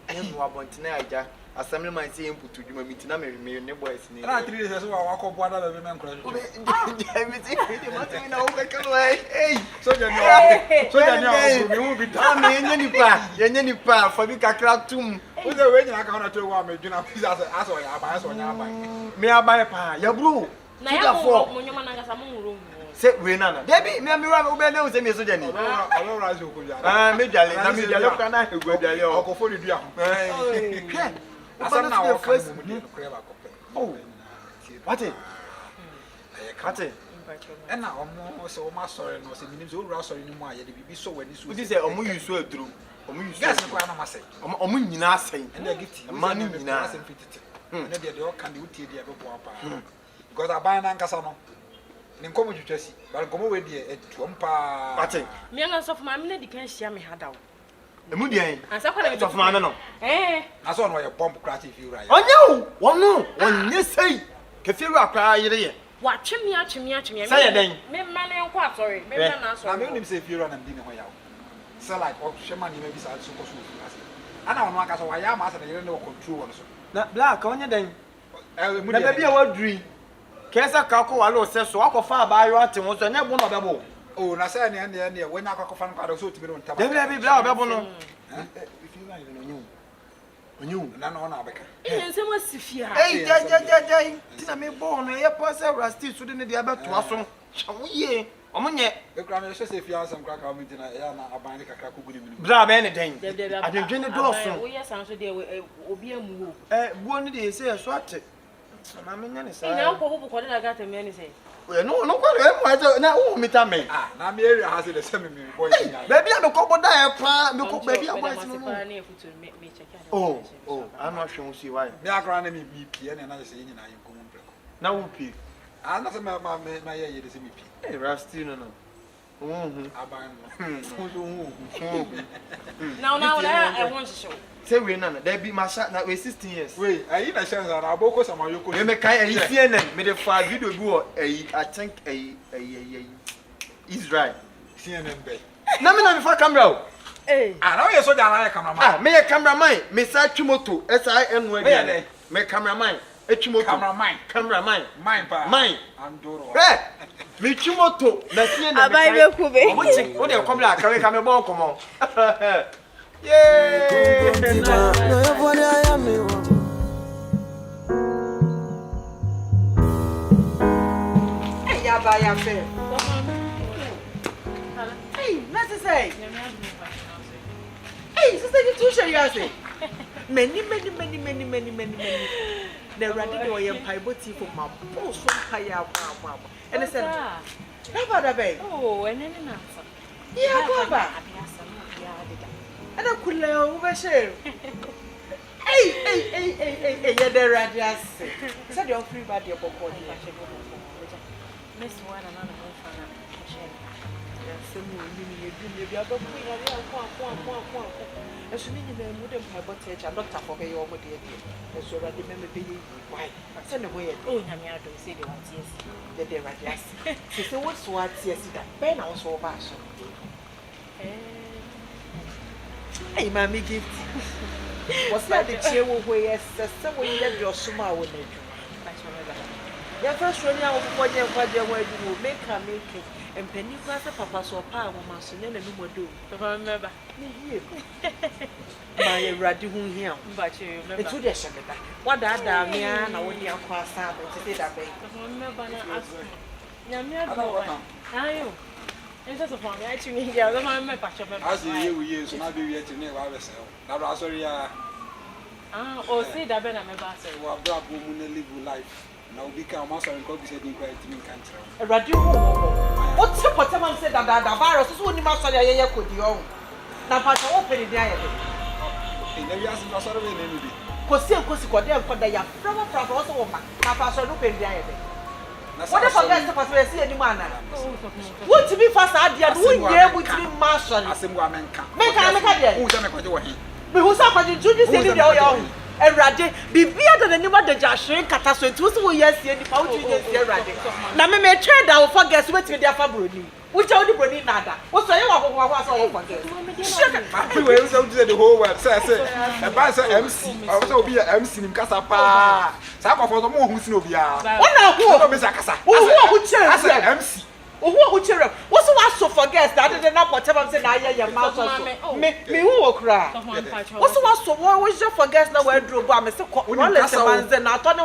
I am about Naja, assembly my saying put to you, meeting me, no boys. And I 3 days ago, I walk up one of the men. Hey, So you will be done. Any pa for me, crack tomb. Who's the way I can't tell what I'm doing? I Me, I buy a pa, your blue. na ya mo nyoma na ngasa mo nguru Say, Renana. Debbie, me, I'm going to say, Miss Jenny. Me, Jolly, can I go there? I'll go for you. Oh, what it? And now I'm so much sorry, no, so means all Russell anymore. You'd be so when you say, oh, you so through. Yes, I must say. I'm in saying, And they get you money in in us and fit it. And they all can do tea, the other because I buy an Ancasano. In common to Jessie, but come away dear at Twampa. What? me nga so for me na di kan hia me hadaw The Mudian. ansa kwa na Of Manano. I saw why a bomb crash if you right. Oh, no, one, yes, say, Kafira cry. wa twemi Say again. me ma na enko asori me ma na I asori mean, him say if you run and dinner. So, like, oh, Shaman, you may be sad, so close. I don't know, why I'm asking you no control. Not black on your then. Maybe Maybe a word dream. Kesa Kako, I says so. I go far by your team was a never one of the boat. Oh, na say ne when akwakofa no kwado so timi no ntaba. Dem be bla obebo no. If you like no onyu. Na no na abeka. Say mo sifia. Hey, ja. Tina me born no ye pass rasti so de ne dia beto aso. Chawoye. Omonye. E kra me se fia asam kra ka omitina ya na aban ne kakra ko gudi mi. Bra be ne den. Adwendwe ne do so. Wo ye san so de obi amu wo. Buo ne de say so ate. Na me nya ne sa. Ina ko bu ko na gata me ne say. No kwa na wo mita me. Na me area has the same me boy. Baby am ko boda e pa me ko baby am boy no. Oh, I'm not sure see why. Me akra na me pie na na say nyina yin ko mo breko. Na wo pie. Na say ma ye de say me pie. Eh, Rusty no. Aban no. Now I want to show. Say we na there be my shot na we 16 years. Wait, ayi na chance na aboko samayoko. Me kai ayi CNN me the for video bi wo ayi I think ayi Israel. CNN be. Na me for camera o. Eh. Na we so na ya cameraman. Me ye cameraman, me sa twimoto, SINY. Me cameraman, twimoto. Cameraman. Mine pa. Mine. Andoro. Me twimoto na CNN. Abai be ku be. Omo chi, o de come la ka me bon komo. Yeah. No yo pone a me. Hey, ya ba ya fe. Hey, let's say. Hey, sister, you too sure you say. Many. The radio or Paibo tea for my boss from Paya. And I said, never the bay. Oh, and then answer. Yeah, go back. And I could lay over share. Hey, the radio said you're free by your book. Miss one another as you mean, you wouldn't have a touch and doctor for your body. As you already remember being why. Send away. Oh, Yamia don't say they want yes. The day right, yes. She said, what's what? Yes, that Ben also fashion. Hey, mammy, gift. What's that the chair will wear? Someone let your summer with it. Your first running out of what you will make her make it. And Penny class of Papa so power, Master, and no more do. Remember, my radical here. but you remember. It's good, Shaka. What that damn man, I wouldn't have crossed out to say that. Remember, Yamia go. Are you? It's just a fun. Actually, yeah, the man, my patch of As you use, and I do yet to never sell. Now, I sorry, or see that Ben, I'm a bastard. who are black woman live life. Now, become master and copy said in quite in country. A radio. What's the Potaman said that the virus is only master ya could you own? Now, Patch open it there. In the years, you are sorry, maybe. Cosil Cosicodia for the young from also woman. Now, Pastor open there. What if I get the Pastor see any man? What to be fast idea? Wouldn't be able to be master as a woman. Make a who's a make but who's up at the junior city? And Raddy, be better than you want the Joshua catastrophe. Two years here, the power juniors here, Raddy. Now, me may trade down for guess what with their fabric. Which only bring nada. What's the was all forget? We will do the whole world. Say, a passer MC. I also be a MC in Casapa. Some of the more who's no be a. What now? Who is a Casa? Who chair? MC. Who cheer up? What's the last so forget that I did not whatever I'm saying? I hear your mouth. Me who will cry. What's the last so what was your forget now? Where drew by Mr. One less than I don't know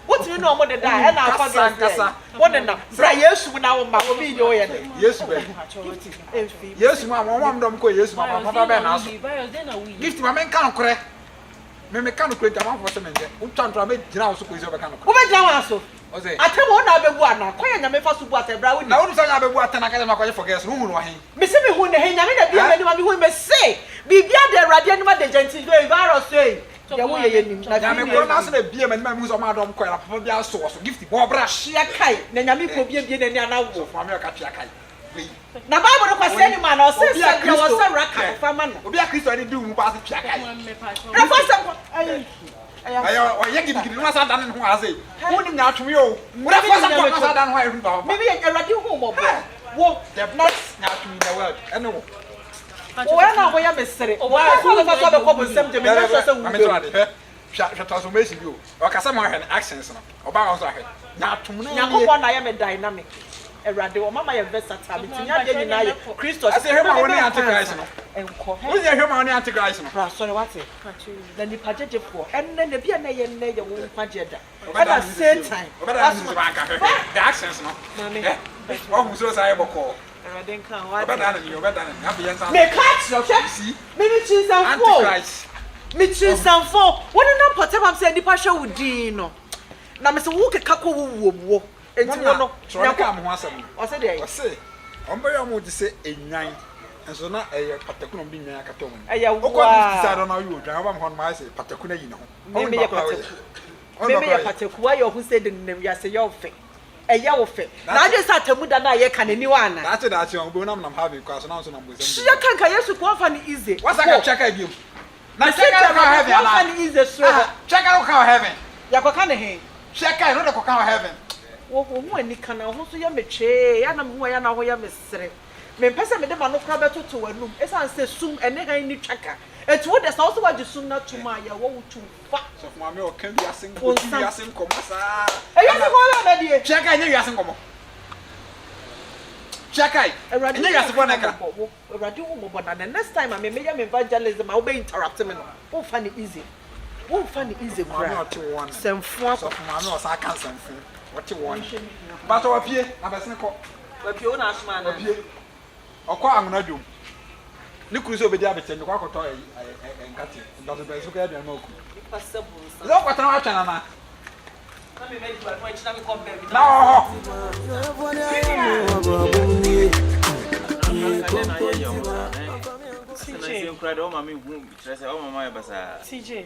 what do you know more than that? And I forget. What enough? Yes, when I will be your end. Yes, yes, Mamma, don't go. Yes, Mamma, gift my man can't cry. Me can't create a man for some. Who can't make General Super Can. Who made Jamaso? I tell one of the one, quite a member to what a brown. Now, I'm a what an academic for guess who know him. Missing me who anyone may say. Be the radiant what the gentleman virus say. I'm going to ask the beer and my museum, Madame Quella, for their source. Gift more brush. Yakai, then I mean, for being in an hour for America. Now, I was any man or say, I was a racket for man. Be a Christian do pass the check. I yanking was done who I say. Wouldn't out to you. What was done why? Maybe a radio home or walk the nuts now to me the world. I know. Well, now we are mystery. Why, all of us have a couple symptoms. Transformation view. Or can someone have accents about now to me. I am a dynamic. Erade o mama ye versatile tinya de nyina ye Christos I say him ma woni antichrist no enko who say him ma woni antichrist no pra sorry what na ni pagegefo enne na bia na ye wo mpage da na Satan the accents no mama oh who so say boko erade nkan what me catch no see me ni chinsan antichrist me chinsan fo woni na potem am say nipa hwe wudin no na me se wo keka ko wo enti no so ka mo asem o se dey o se ombe yo mo di se enyan enso na eye pataku no bi nyan akata mo eye wa o ko di sa do na yo dwan ba mo ho ma se pataku na yi ne ho me ye pataku ayo hu se de nem ya se yo fe eye wo fe na ade sa tamu da na ye ka nani wa na na che on bo nam have because so na so na mo se ya kan ka yesu ko fa ni easy what's that check again na check out heaven ala fa ni easy so check out heaven ya ko ka ne he check out no de ko ka heaven wo hu ani kana ho so ya metwe ya na hu ya na ho ya mesere me pese me de ma no kra betoto wanum esan se sum ene han ni twaka etu wo de sa wo so waje sum na tuma ya wo wutu fa so for me o kan bi asen ko bi asen ko masa e ya se ko la na die check out nya asen ko mo check out nya asen ko na ka Erade wo mo bona the next time I me ya me evangelism I will be interrupt me no wo fa ni easy bra semfo so for me o sa kan semfo what you want but o pie na besen ko wapie wo na asoma na wapie okọ anuna dwom ni kuru so obedi abete ni kwa koto nkate ndazo be so ka ya dwan maku possible lo kwata na atwa na na me me di wa china me come baby na ho CJ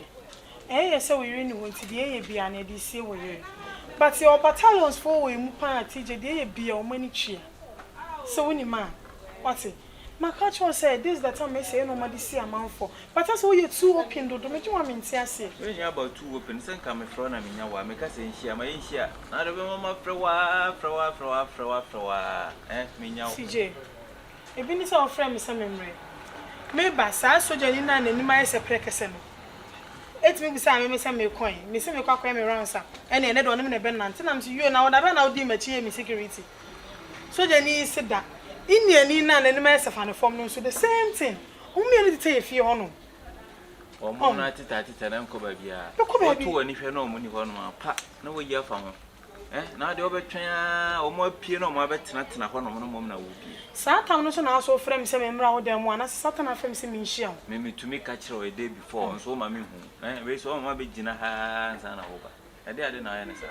yes we really want to dey bia na dey say we but your battalions for we mu pa TJ dey bia o mani twa so we ni man what my coach was say this that time say no ma dey see amount for but as we too open do me twa me ntia say we hear about too open sen ka me fro na me nya wa me ka say nhia ma nhia na de be mama frewa me nya CJ e bi ni say o friend me say memre me ba sa soja ni na nani ma say prekese no et me bisa me say me coin me say me kwakwa me ransa ene ene do no me be nante na me say you na wo da be na wo di machi me security soja ni sida inni ani na nani ma say fan form no so the same thing o me ni tete fie ho no o mo na tita na nko ba bia o to wani hwe na o mo ni ho no ma pa na wo yi afa ho na de obetwan o mo apie na o mo abetena ho no mo na wo bi sa tam no so na so frame say me mra wo dem ana satan afem say me nhia me metumi ka kire o day before so ma me hu we so ma be gina ha nsa na wo ba ade na ya na sa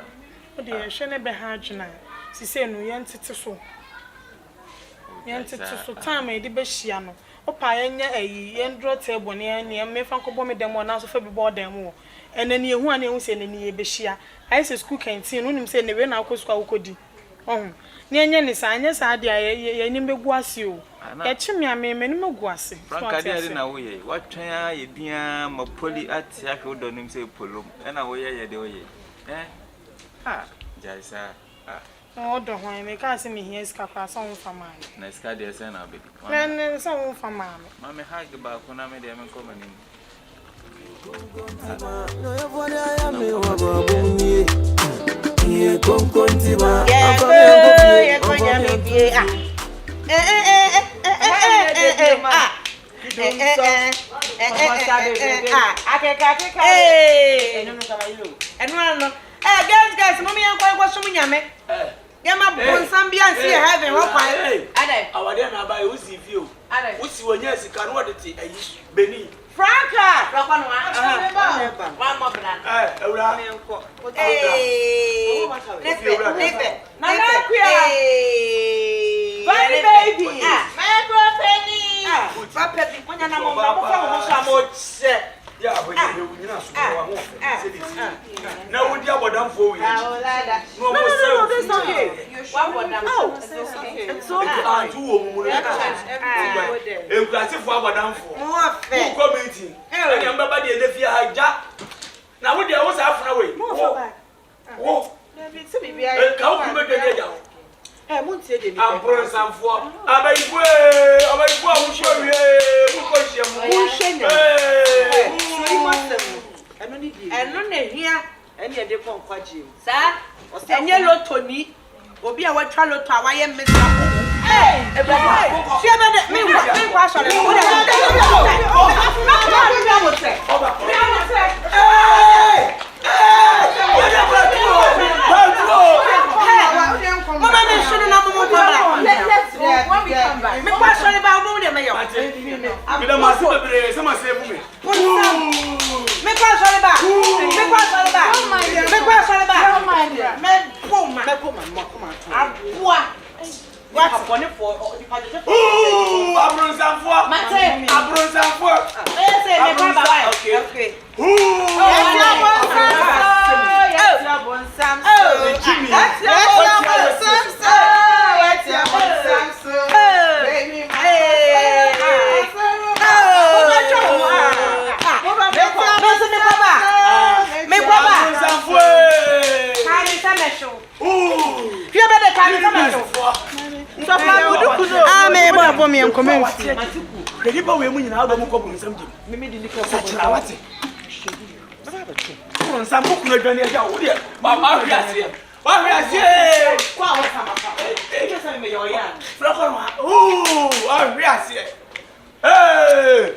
o de hwe ne be ha dwena si say no yentete so time e de be hia no o pa yenya ayi yendro table ne me fa ko bo me dem na so fa bi bo dem wo enani ehu ana ehu say enani e be hia I say school canteen no nim say ne we na akosua wokodi ne enye ne sa anya sa de ye nim begu ase o e chimi ame me nim begu ase franka de na wo ye watwan ye bia mapoli ati ahwe do nim say polom e na wo ye de wo ye jaisa o do ho me ka se me hia ska kwa so mfa ma na ska de se na be ne so mfa ma me hag ba ko na me de me ko manim no yo voy a me wa babunye ye konkontima ye konya me bie guys mommy yankwa so munyame yama bonsam bia nsi heaven wo kwa ade awade na ba e usi fie o usi wonya sika no wode ti ayi beni Franca rakwa no wa mo bran ewura me nko lefe na na kuya baby my penny papa bi konya na mo fa mo so amoche ya aboye nyina so wa ho na wodi abodamfo wi no mo se it's okay one bodam it's okay tu wo mu no enkurasifo abodamfo mo afa community ene mbaba de elefi haja na wodi e wo sa afuna we wo se bibia ka wo kuma de ja muntie de mi amprosanfo abayibo awu showie mu ko hia mu shenya eno ne hia ene de kon kwaje sa enye lotoni Obi a watwa loto a waye mesa. Hey, she me kwa so le. Mama me should na mo come back. When we come back. Me kwa so le ba mo de me yo. Me da ma se bebre, se ma se bu me. Me kwa so le ba. Me kwa so le ba. Me kwa so le ba. Me poma. Aboa. What for the Abronsanfo. Abronsanfo. Okay. Me and comment. The people we mean how do you come with something? Maybe the little such some book no journey here. Mama we are here. What we are here? Oh, we are here. Hey!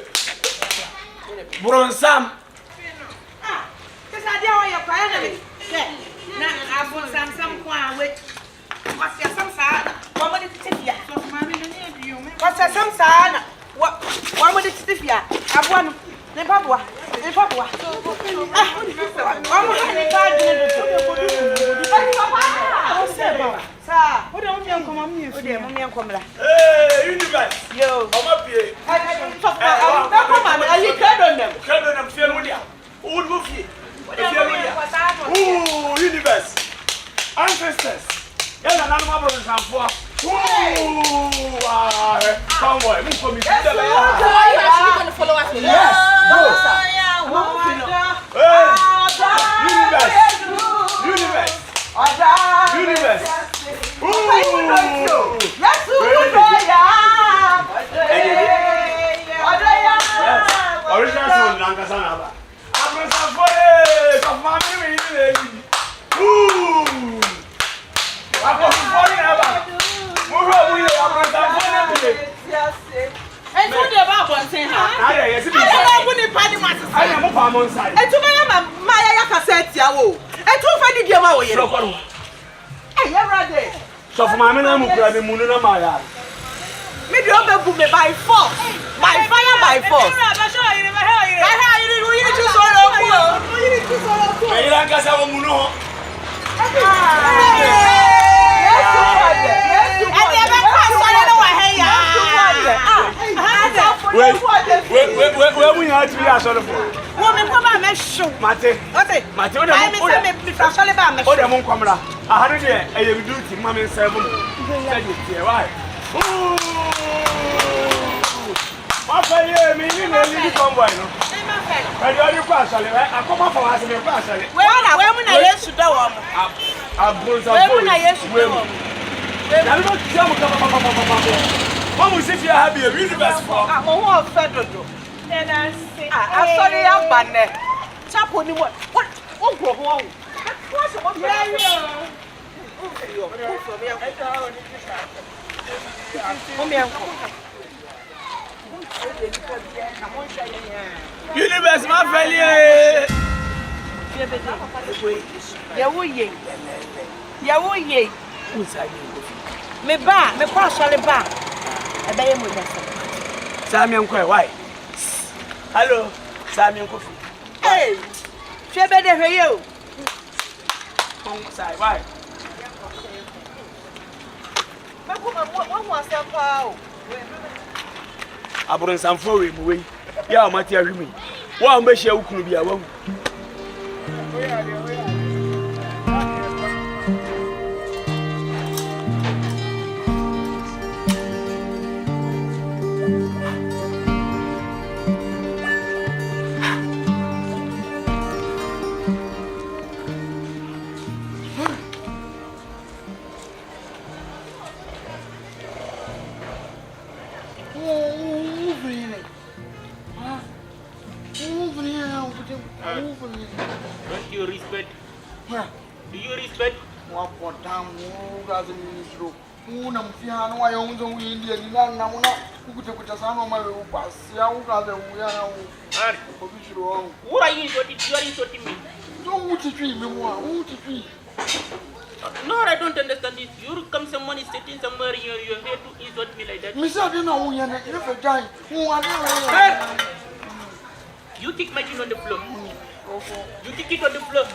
Bronsam. Ah, this idea why you're crying. Na abon sam kwa we. What's your some sad? What would it take ya? So mommy no need you. What's your some sad? What would it take ya? Abon ne papa. Ah, one more ne card ne do. Sir, what don't you come on me? Oh dear, mommy come la. Hey, universe. Yo. I'm up here. Come on, are you card on them? Card on them feel with ya. Who would move you? Ooh, universe. Ancestors. Yes, another one brother Sanfo. Ooh, come on, move for me. Are you actually going to follow us? Yes. Universe. Original sound Lankasana. I'm Sanfo. Come on, me. Ooh. I'm going to fall in ever. Move over here. I'm Sanfo. And so the about one thing. Yes, it is. I am up on one side. And to my cassette, yawo. And to find the game away. Hey, every day. So for my men, I'm going to move on my yard. Maybe you'll be by force. By fire, by force. Where we are to be a sort of woman, come on, show Mate. Mate, what am I coming? I had it, I will do it, Mammy 7. Right. Papa, yeah, me, you know, you come by. I don't you pass, I come up for us in the pass. Well, I used to do I'm going to I'm not coming. What was if you have a universe for? I'm all federal. Then I say, I'm sorry, I'm bad. Chap on what? What go home? What's the universe, my failure. Yeah, me ba, me kwa shale ba. Ebe ye mo jasa. Sami nkwe, why? Hello, Sami Nkofi. Hey, shebe de hwe yo. Sai, why? Mo asempa o. Abron Sanfo we mu we. Ya o mate ahwe mi. Wa o mehia ukunu bia wa hu. Don't you respect? Do you respect? come guys ministro. Una mfiano wa yonzo India ni na muna kukuta sana ma pass ya ukaza uyana u. Ari obishiro wangu. Ura yi so ti yori so ti me. Don't utitwi me mo utitwi. No, I don't understand this. You come someone is sitting somewhere you're here to insult me like that. Misa de na uyana if a guy who are You kick my chin on the floor. You kick it on the floor.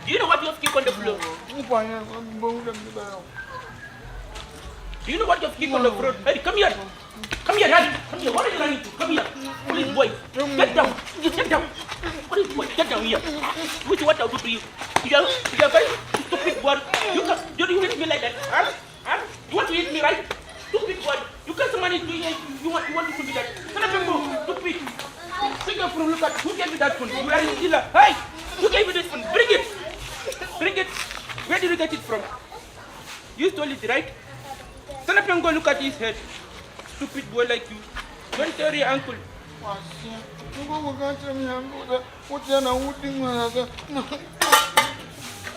Do you know what you have kicked on the floor? Do you know what you have kicked on the floor? Hey, come here. Come here, Daddy. Come here. What are you running to? Come here. Please, boy. Get down. Get down. What is boy? Get down here. Which what I'll do to you? You are very stupid boy. You hit me like that. Huh? You want to hit me, right? Stupid boy. You got some money to you want to do that. Stupid. Take your phone, look at who gave you that phone? You are a dealer. Hey! Who gave you this phone? Bring it! Bring it! Where did you get it from? You stole it, right? Stand up and go look at his head. Stupid boy like you. Don't tell your uncle.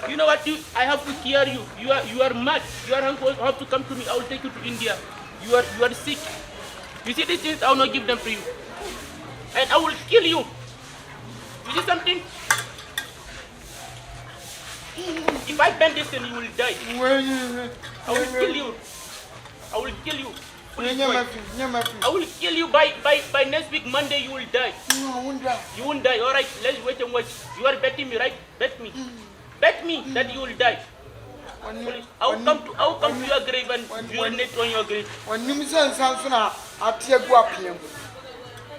You know what? I have to cure you. You are mad. Your uncle have to come to me. I will take you to India. You are sick. You see these things, I will not give them to you. And I will kill you. You see something? If I bend this thing, you will die. I will kill you. I will kill you. I will kill you by next week, Monday, you will die. You won't die. All right, let's wait and watch. You are betting me, right? Bet me. Bet me that you will die. I will come to your grave and urinate on your grave.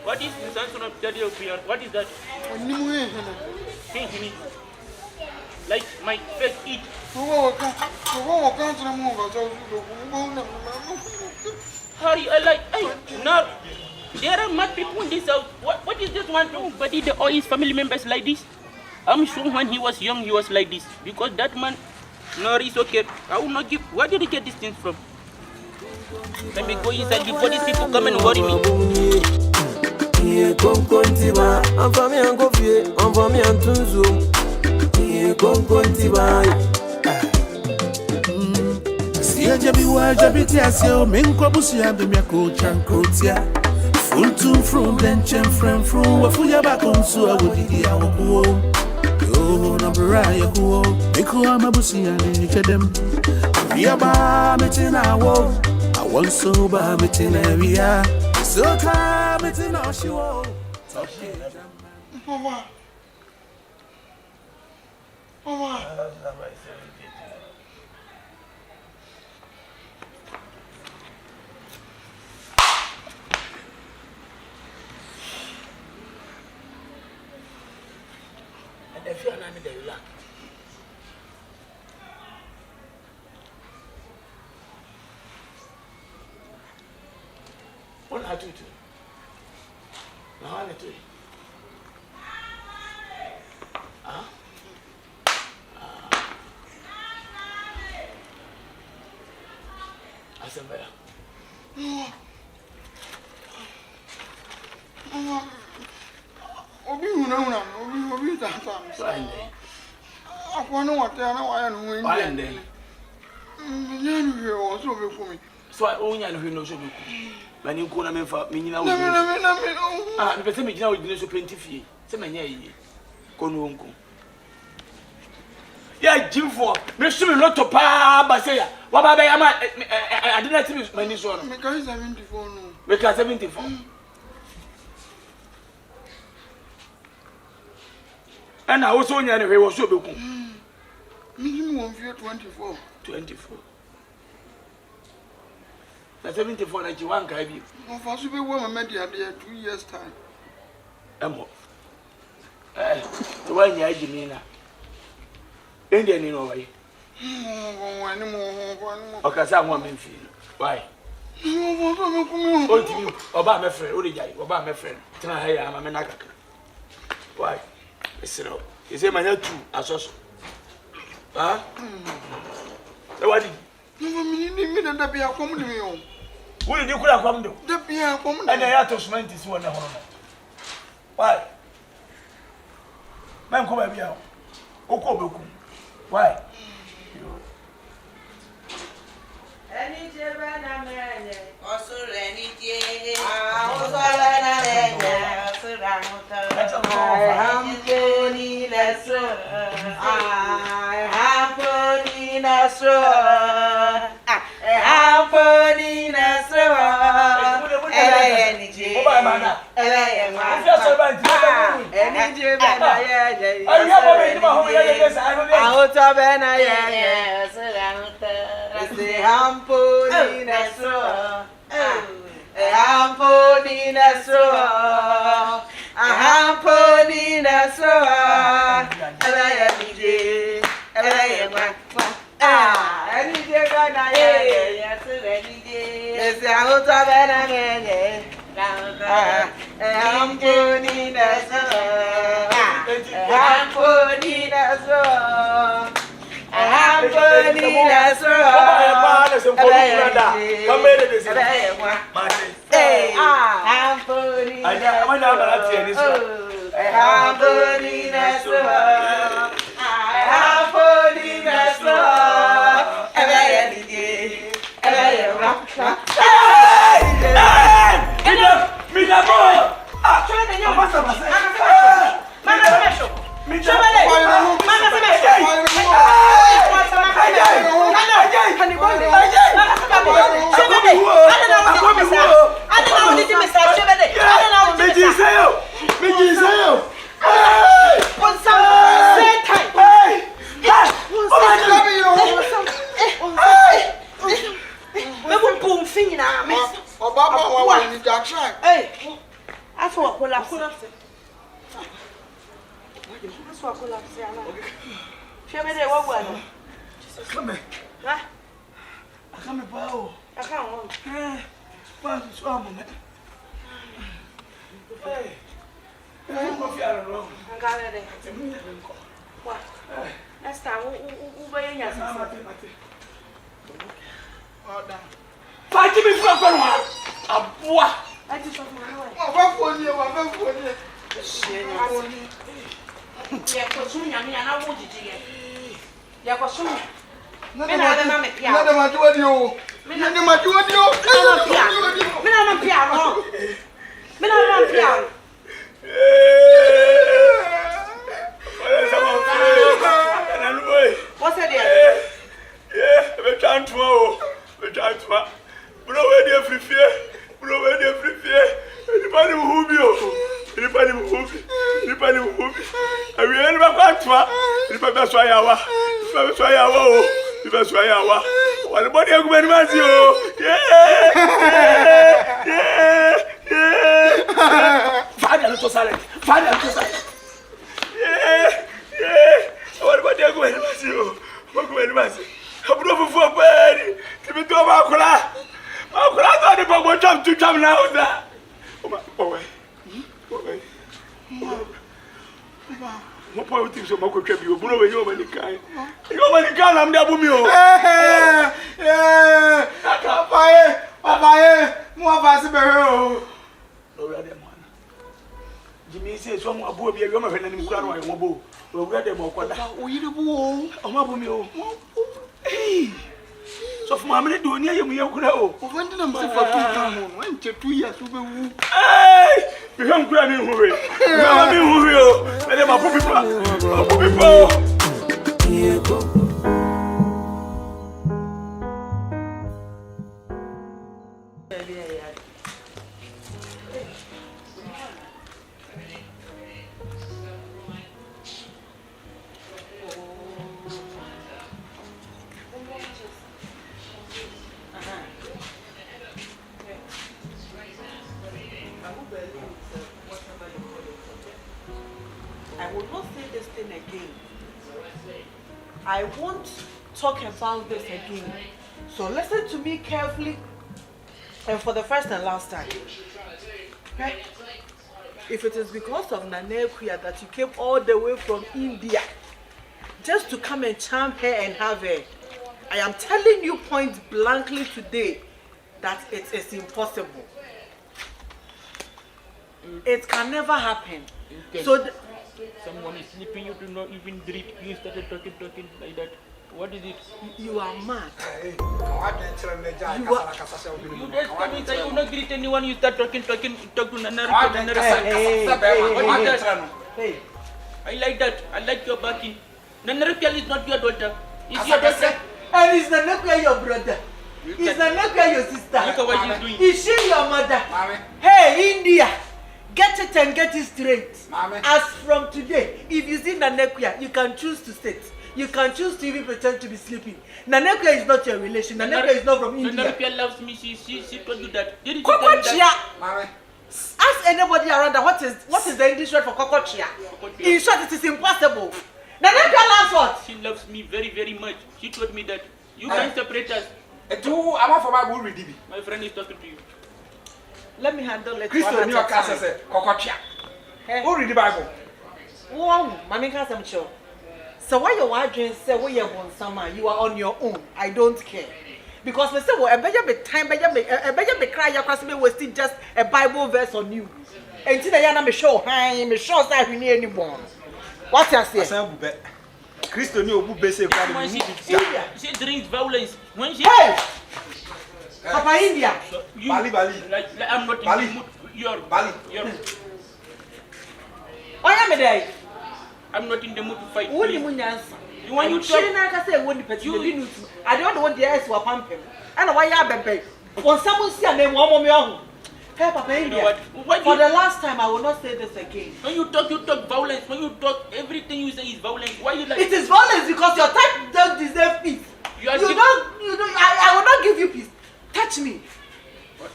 What is the sense of daddy opinion? What is that? Like my face eat. Hurry, no. There are mad people in this house. What is this one doing? But all his family members like this? I'm sure when he was young, he was like this. Because that man, no, it's okay. I will not give. Where did he get these things from? Let me go inside before these people come and worry me. I'm from Yankofie, I'm from Yantunzu. Full to from then chem from a full back on so I would eat oh, number I go. Eko amabusi and each of them. We are by meeting our I want so by meeting area. So come meeting our show. Mama. And if you are not there, you lack. What are you doing? Now, what are you doing? Huh? Asambaya. Obi tata. Akwa no wate na wa no wen. Why and then? Nyanu he o so be ku mi. So I own you no so be ku. Ba ni ko na me fa me nyina wo. Ah, me pese me nyina wo dine so penti fie. Se me nya yi. Ko no nko. Ya jimfo, me so me loto pa ba se ya. Wa ba ya ma adina ti me ni so no. Me ka 74 no. Me ka 74. And I was only anyway was so big. Minimum 24. 24. That's 74 91 can be. No, for so be woman media there 2 years time. Emo. The one ya Jimina. Indian in over. Okay, someone mean feel. Why? Oh, you, Obama my friend, Odi, Obama my friend. Tana here, I'm a menaka. Why? Listen, you say my head too, as also. Huh? What did you mean that be a common meal? What did you could have come to? The be a common and I had to cement this one. Why? Man, come here. Why? I will not say this thing again. I won't talk about this again. So listen to me carefully and for the first and last time. Okay? If it is because of NYAME that you came all the way from India just to come and charm her and have her, I am telling you point blankly today that it is impossible. It can never happen. So someone is sleeping, you do not even greet, you started talking like that. What is it? You are mad. You just come inside, you not greet anyone, you start talk to another side. Hey. I like that. I like your backing. Nanarapial is not your daughter. It's your daughter. And is Nanarapial your brother? Is Nanarapial your sister? Look at what she's doing. Is she your mother? Hey, India. Get it and get it straight. Mama. As from today, if you see Nanekuya, you can choose to sit. You can choose to even pretend to be sleeping. Nanekuya is not your relation. Nanekuya is not from India. Nanekuya loves me. She told you that. Didn't you tell me that? Mama. Ask anybody around that what is the English word for kokochia? In short, it is impossible. Nanekuya loves what? She loves me very, very much. She told me that you can't separate us. I'm for my read. My friend is talking to you. Let me handle it. Christo New York says, kokochia. Who read the Bible? Wow, Mami Kasam Cho. So why your wife say we are born summer, you are on your own. I don't care. Because we say well, a better time, a better cry your customer was still just a Bible verse on you. Until the yana me show high, me show that we need anyone. What you say? Christo New York say she drinks violence. When she Papa India. Bali. Like I'm not in the mood. You're Bali. I am a day. I'm not in the mood to fight. When you want you talk, I don't want the ass to pump him. And why you baby? When someone see a name, one more. Hey, Papa India. For the last time, I will not say this again. When you talk violence. When you talk, everything you say is violence. Why you like? It is violence because your type don't deserve peace. You don't. I will not give you peace. Touch me.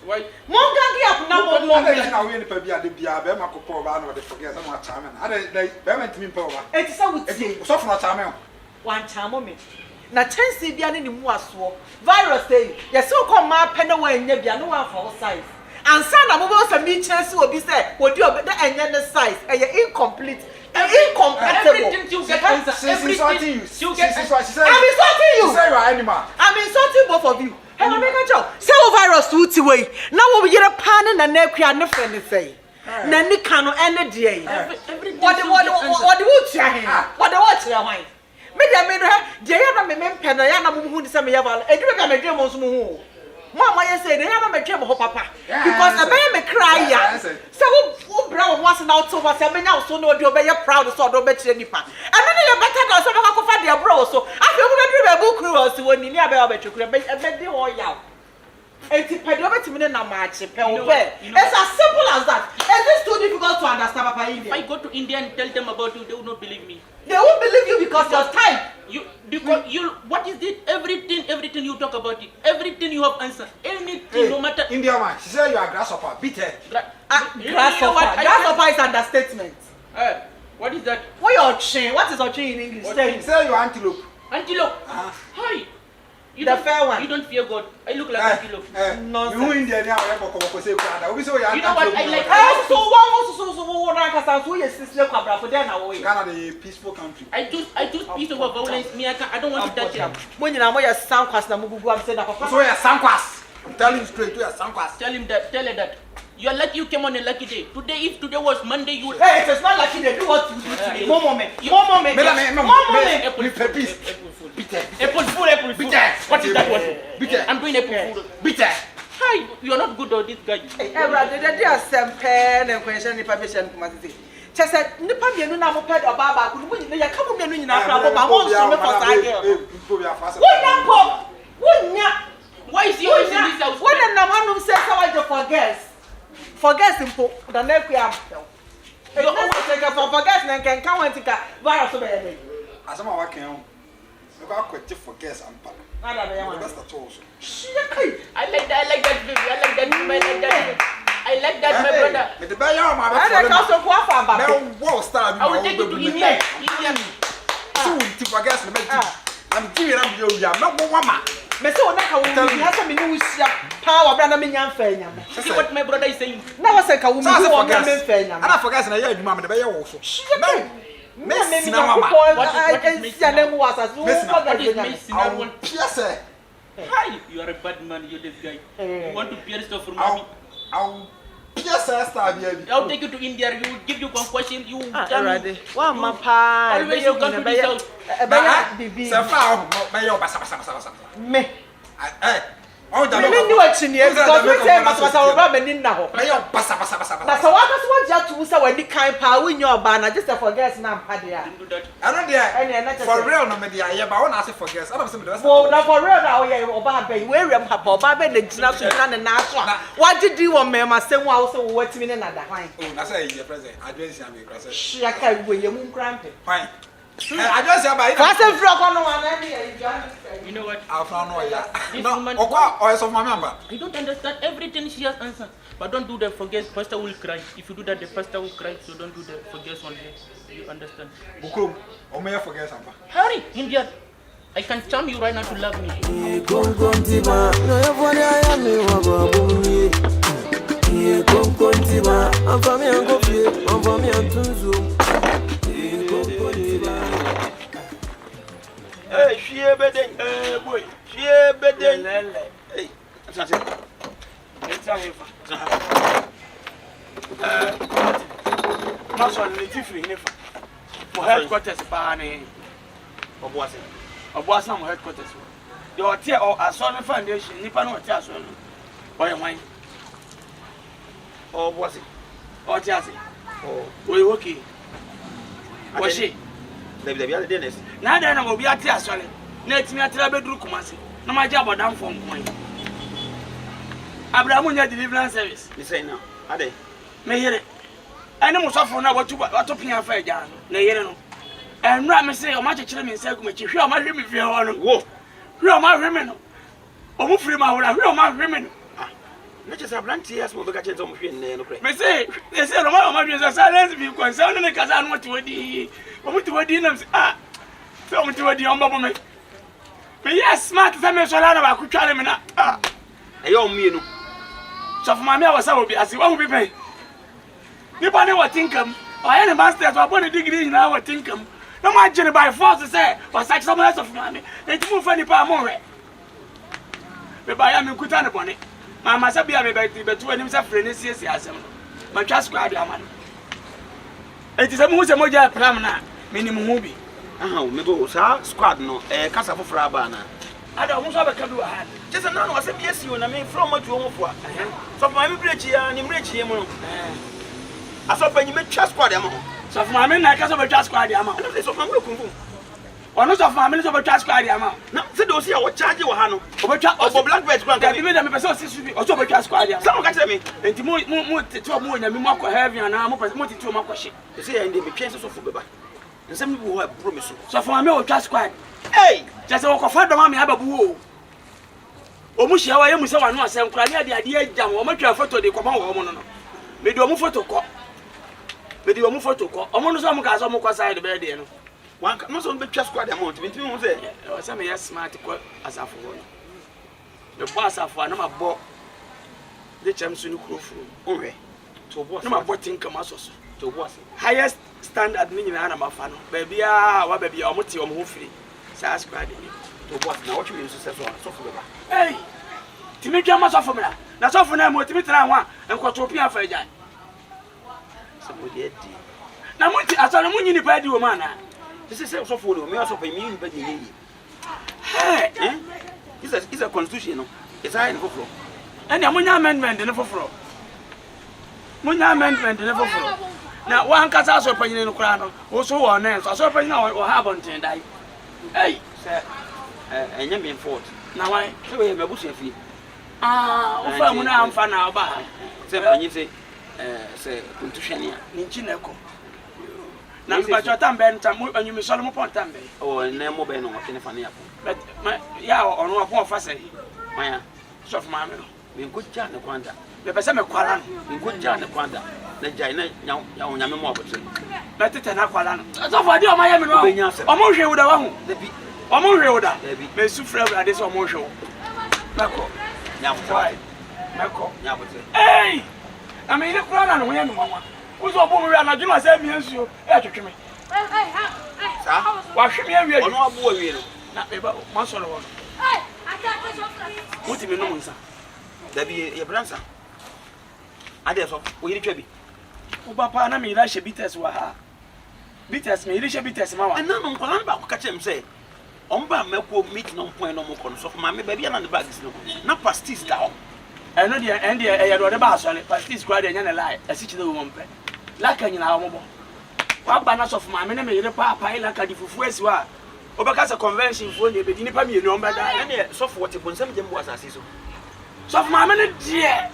Why? Mongangi up now. It is how we say. So for time. One time moment. Na chance bia ne mu aso. Virus say, yes so come ma pene wa enya bia no one for size. Ansa na mo bo say me chance obi say, wodi obi da enya ne size. E incomplete. Incompatible. Everything you get answer. Everything you get. I'm insulting you. Say you are animal. I'm insulting both of you. Hey, I'm making a joke. Say virus wuti way. Now we get a pan na Nanekuya ne friend say. Nani kanu ene die. What the wuti ya? What the wuti ya why? Me dey me dey ya na me mpɛ na ya na mo hu ni say me ya bal. E dime ka me dwe mo so mo hu. Mama you say dey ya na me dwe mo ho papa. Because e be me cry ya. Say wo bra wo once na to was say me nya so na odi obe ye proud so do be kire nipa. And then you better go so be ko fa dey bro so. Afi wo be dwe be bu kuru so woni ni abe obetwekure be dey ho ya. Enti pedo betimi ne na maache pe wo be. It's as simple as that. Is this too difficult to understand, Papa India? If I go to India and tell them about you, they will not believe me. They won't believe you because your type. What is it? Everything you talk about it. Everything you have answered. Anything, no matter. India man, she said you are grasshopper. Beat her. Grasshopper. Grasshopper is understatement. What is that? What your chain? What is your chain in English? She said you are antelope. Antelope. Hi. The fair one. You don't fear God. I look like antelope. Nonsense. You India now, you know what I like? So Ghana the peaceful country. I choose peace over violence. Me, I don't want to touch it. When you know your soundcast, I'm saying that. So you're Sankwas. I'm telling you straight, you're Sankwas. Tell her that. You're lucky you came on a lucky day. If today was Monday, you would. Hey, it's not lucky they do what you do today. More moment. Peace. Apple food. What is that one? I'm doing apple food. Bitter. Hi, you're not good on this guy. Hey, they are some pen and question the permission from us. Just said, Nipa mienu na mo ped obaba ku no nyina ya ka mo mienu nyina fra bo ma won so me for say why is he always in this house? When na manum say say for guests impo da na ku am you always take for guests na kan want tika virus so be dey asama wa kan o ba kwete for guests ampa na da be yan that's the toast. I like that baby. I like that my brother. Me the buy your mama for them. Me star I will take you to India. So to for guests me I'm giving am you ya no mo mama. Me say ona ka wo mi asa me ni wusia power bra na me nya mfa nya me. See what my brother is saying. Na wa say ka wo mi wo nya me mfa nya me. Ana for guests na ya adwuma me the buy your so. Me mama. What is Pierce. Hi, you are a bad man, you this guy. You want to pierce stuff from me? I'll pierce star baby. I'll take you to India, you will give you one question, you tell me. Wa ma pa. Always you come to this house. Bibi. Se fa me yo basa. Me. Oh, that me knew what she needs because we say Masa Oba me na ho. Me yo basa. Na so what just to say when the kind power in your banner just for girls na mpa dia. I don't there. For real no me dia ye ba wona say for girls. I don't say me do. For na for real na we Oba be we rem papa Oba be na gina so na so. What did you want me masem wa so wo watimi ne na da hwan. Oh, na say ye present. Address am me cross. Shia kai we ye mu krampe. Fine. Address am ba. Fast and flow kono wa na dey You know what? I found no ya. This No, woman- or so my member. I don't understand everything she has answered. But don't do the forget, pastor will cry. If you do that, the pastor will cry. So don't do the forget one day. You understand? Bukrum, o me forget samba. Hurry, India. I can charm you right now to love me. Hey, she bedeng. Boy, she bedeng. Hey, that's it. It's a river. Maso ni tifri nefa. Mo headquarters pa ni. Obuasa mo headquarters. The hotel or Aswan Foundation, nipa no hotel Aswan. Oye wan. Obuasi. Otiasi. Oh, we okay. Washi. David the Dennis. Na da na obi ate Aswan. Na etimi atra bedru kumase. Na ma ja bodam fo nkwan. Abraham nya deliverance service. You say now. Ade. Me yere. Ene mo sofo na watu pia fa eja no. Na yere no. Enra me say o ma chekere me nsa kuma chi hwe o ma hwe me fie ho no. Wo. Hwe o ma hwe me no. O mu firi ma hora hwe o ma hwe me no. Na chesa blanti yes mo be ka chento mo hwe ne no kre. Me say o ma hwe so silence bi ko nsa no ne kasa no ti wadi. O mu ti wadi na me say so o mu ti wadi o mbabo me. Me yes smart fa me so la na ba ku tware me na. Eyo mienu. So for mama was obi asi wa obi pay. Nipa ne wa tinkam. O ya ne masters wa bone degree na wa tinkam. No ma gene by force say was such someone else of mama. Enti mu fa nipa mo hwe. Me ba ya me kuta ne bone. Mama sa bia me betu anim sa frɛ ne siesie asɛm no. Ma twa squad ama no. Enti se mu se moja pram na me ni mu hu bi. Aha, me go sa squad no kasa foforo aba na. Ada mu so be ka bi wa ha. Chesa na no asem yesi o na me from matu o mofo a. So for me breach ya ni breach ye mu no. Aso panyi me twa squad ama. So for mama na ka so be twa squad ama. Na so for me kunfum. Ono so for mama so be twa squad ama. Na se do si a wo charge wo ha no. Obetwa Obo black belt kwan ka bi me da me pese o sisu bi o so be twa squad ama. Some ka tell me. Enti mu tete mu nya me mu akọ heavy na mu pese mu tete mu akọ hye. Se ya ndi me twen so fo beba. Nsem ni wo ha promise. So for mama o twa squad. Hey, just wo ko fa do mama ababu o. Omu hia wa yemu se wa no asem kura ne ade agam o matwa photo de kwama wo mo no. Me di omu photo ko. Omo no so mo ka so mo kwa side be de no. Wan no so be twa squad amount. Ntimi mo say. O se me yes smart ko asafo ho no. Me bo asafo na ma bo de chem so ni kurofuru. Onwe. To boss. Na ma bo tinkam asoso. To boss. Highest standard ni nyina na ma fa no. Ba bia wa ba bia o mo ti o mo ho firi. Sa squad ni. To boss na what you say so for beba. Hey! Timi twa ma so for me na so for na mo timi tra ho a enkoto pia fa agyan. So mo de di. Na mo ti asana mo nyini pa di wo ma na. This is so for me so for me ni ba ni. Hey! It's a constitution no. It's high in for. And amunya amendment ne foforo. Munya amendment ne foforo. Na wan kasa so panyine no kra no. Wo so wo na so panyina wo ha bonten dai. Hey! Enya me fault. Na wan. So we me busu afi. O fa mu na amfa na oba. Se panyi se constitution ya. Ni chineko. Na mba chota mbe nta mu anyumi solo mu ponta mbe. O na mo be no wo tene fa na ya. But ya ono akon ofa sai. Maya. So for mama no. Me gojja ne kwanda. Me pese me kwala no. Me gojja ne kwanda. Na jai na ya wo nyame mo abotre. Na tete na kwala no. So for di o ma ya me no. O mo hwe wo da wa hu. O mo hwe wo da. Me su fra wo ade so o mo hwe wo. Meko. Nya kwai. Meko. Nya abotre. Hey! I mean, the crown and when one was a woman, and I do not say me as you, twitch me. Wash me, we are not boy, not about my son. What do you know, sir? There be a brancer. I guess we need to be. Papa, and I mean, I should be test what her. Beaters me, you should be test my and none of Colamba catch him say. omba meko meet no point no mo kono so ma me ba bia na the bags no na pastis da ho eno de en de e do de ba so le pastis kra de nya na lie asichi de wo mpe la ka nyina wo mo wa ba na so for ma me na me yire pa la ka di fufu asi wa obeka se convention fo ne be di nipa mi enu omba da na so for what bonsam je mbo asase so so for ma me ne die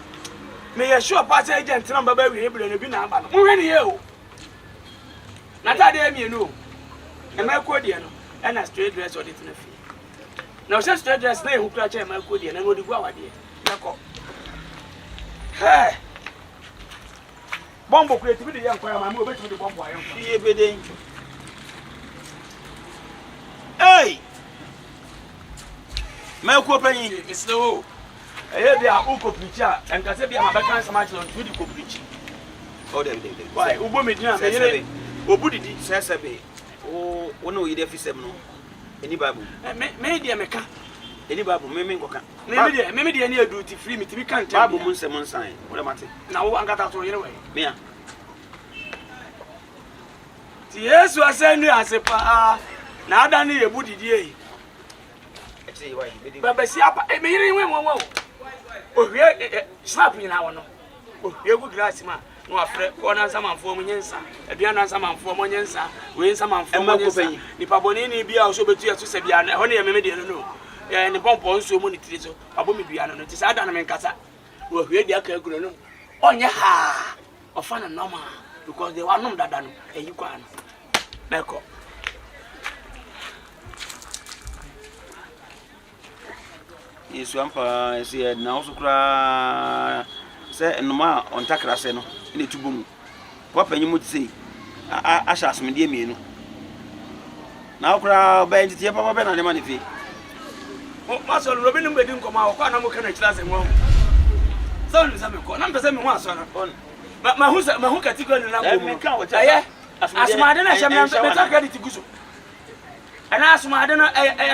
me ye sure party agent na baba wi hebele ne bi na aba no mo hwe ne ye o na ta de mi enu e ma ko de no and a straight dress or different fee. Now, such straight dress, they who clutch my good and I would go out there. Hey, Bombo creativity, young choir, I'm moving to the bomb. Hey, Melco Penny, it's no. I hear they are Uko preacher and Casabia, my background, some much on Twitter preaching. Oh, they why, Ubomid, Obudi, Sasabe. Oh, no, you defi semno. Any babu. Me dia meka. Any babu, me ngoka. Me dia any duty free me to be can't babu mun semon sign. What am I saying? Na wo angata to yere we. Me ya. Ti Yesu asenu asepa. Na ada na yebu didie. Actually, why? Baba si apa me yere we mo wo. O hwe snap ni na wo no. O hwe gu glass ma. No afre ko na nsamanfo mo nyensa aduan na nsamanfo mo nyensa we nsamanfo mo nyensa nipa boni ni bia o so betu yeso se bia na ho ne yememe de no ni pompo nso mo ni tiri so abo me bia no ti sa da na me nkasa wo hwe dia ka aguro no onye ha ofa na normal because they want nom dada no eyi kwa no beko Yesu ampa se na osukra se noma on takra se no ine tubom kwa panyimu tse asha asomde mienu na okra ba ntite papa be na ne manifi o maso no bi numbe din koma kwa na mo kana kira se mo so ni sa me ko na mpese me ho aso na ma hu category na ko aye asomade na shamna be ta credit guso ana asomade no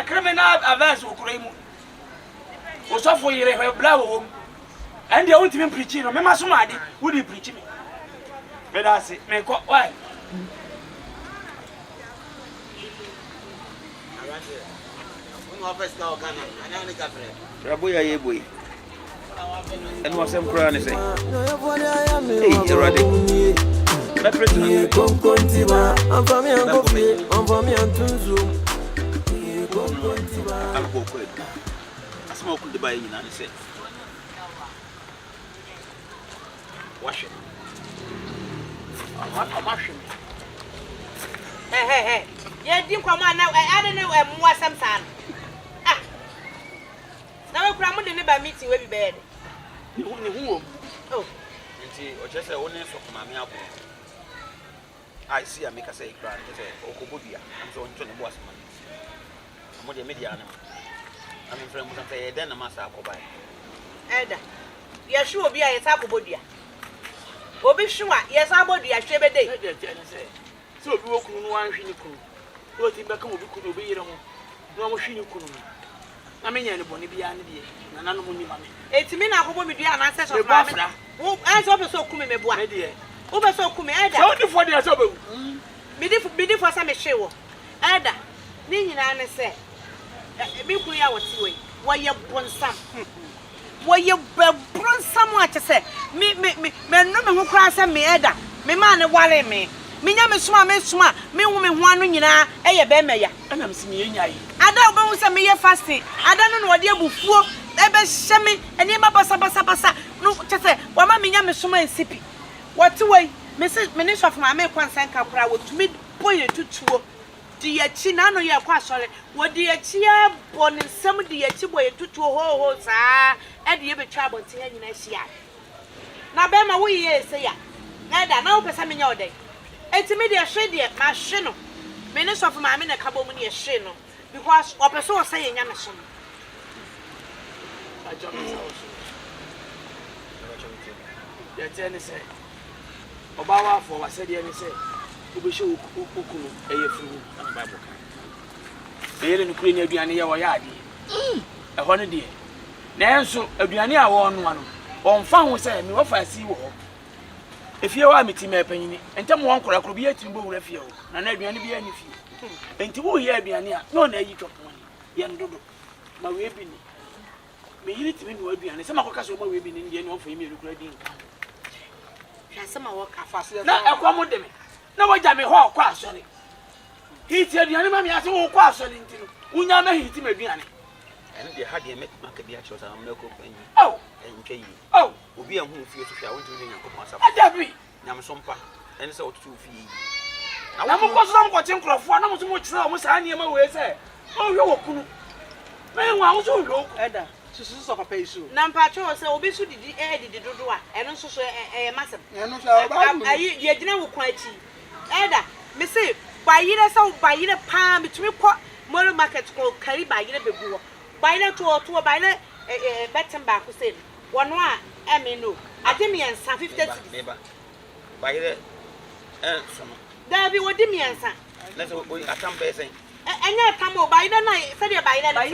criminal offense okura mu o so fo yire he bla wo and they won't even preach no me masomade wo dey preach me that's it me ko why Raboya ye boy and wasam kra ne say hey erade na president konkontiba amfami ankofi amfami antunzu konkontiba alko ko asma ko de bayi na ne say wash it Hey. Yeah, didn't come on now. I don't know where more some time. Ah, now we're cramming the neighbor meeting will be bad. Oh, or just a only for Mammy Apple. I see, I make a say, cry, Okobudia, and so on to the boss money. I'm with the mediana. I'm in front of a then a master go by. Ada, you're sure be a Tacobodia. Well, be sure, yes, I body a shebe day. So we walk on one shiniku. What in Beckham could be no shiniku. I mean, anybody be an idiot, and none of money. It's me now who will be an answer of Bafra. Who answer so come me boy, dear. Over so come Ada. Only for the trouble. Biddy for some show. Ada, Nina and say, be we are what's way. Why you born some? Why you born someone to say, me, no man who cries at me, Ada. Me man, a wally me. Minya me sma me woman one nyina e ye be meya ana msimi yenya yi ada obo se me ye fasting ada no no de abufuo e be hye me eni ma basa no chese wa ma minya me sma nsipi wati wei me se me ni sof ma me kwansan kakura wotumi boye tutuo di yachi na no ye kwa sore wo di yachi ya bon nsam di yachi boye tutuo ho saa e de ye betwa bonte ya nyina hia na be ma wo ye se ya na da na wo pesa me nya odai enti me de hwe de ma hwe no me ne sof ma me na kabo mu ne hwe no because opeso say ye nya me so ya tene say obawa for wa say de ni say obehye okunu eye furu na bible kan eyele nukuri ni aduane ye wo ya ade ho ne de na enso aduane a wo no ano onfa ho say me wo fa asi wo ho efie wa meti me panyini entem won kora koro bi atimbo wura fie ho na aduane bi ani fie enti wo ye aduane a no na yi twopon Yandodo. My way be me hit me no aduane. Say makoka so ma we bi ni no for me rekura din ka. Hwa say ma wo ka fase. Na ekwa de me. Na wagya me ho kwa asori. Hit aduane ma me ase wo kwa asori ntino. Unya ma hit me aduane. And the hard make Macabia shows and milk of penny. Oh, and Kay. Oh, will be a who feels to show into the myself. Namasompa, and so 2 feet. Now, I'm going to watch him for no so much almost any of my way. Oh, you're man, why was you? Edda, Susu of a peso. Nampacho, so be so did the air did do and also a massive. I didn't know quite. Edda, me say, by either so by either palm between pot, more market called carry by either before. By the to by the better back who said, 1 I mean, no, I did me and some 50 neighbor. By the there be what did me and son. That's what I come basing. And yet, come over by the night, said you by the I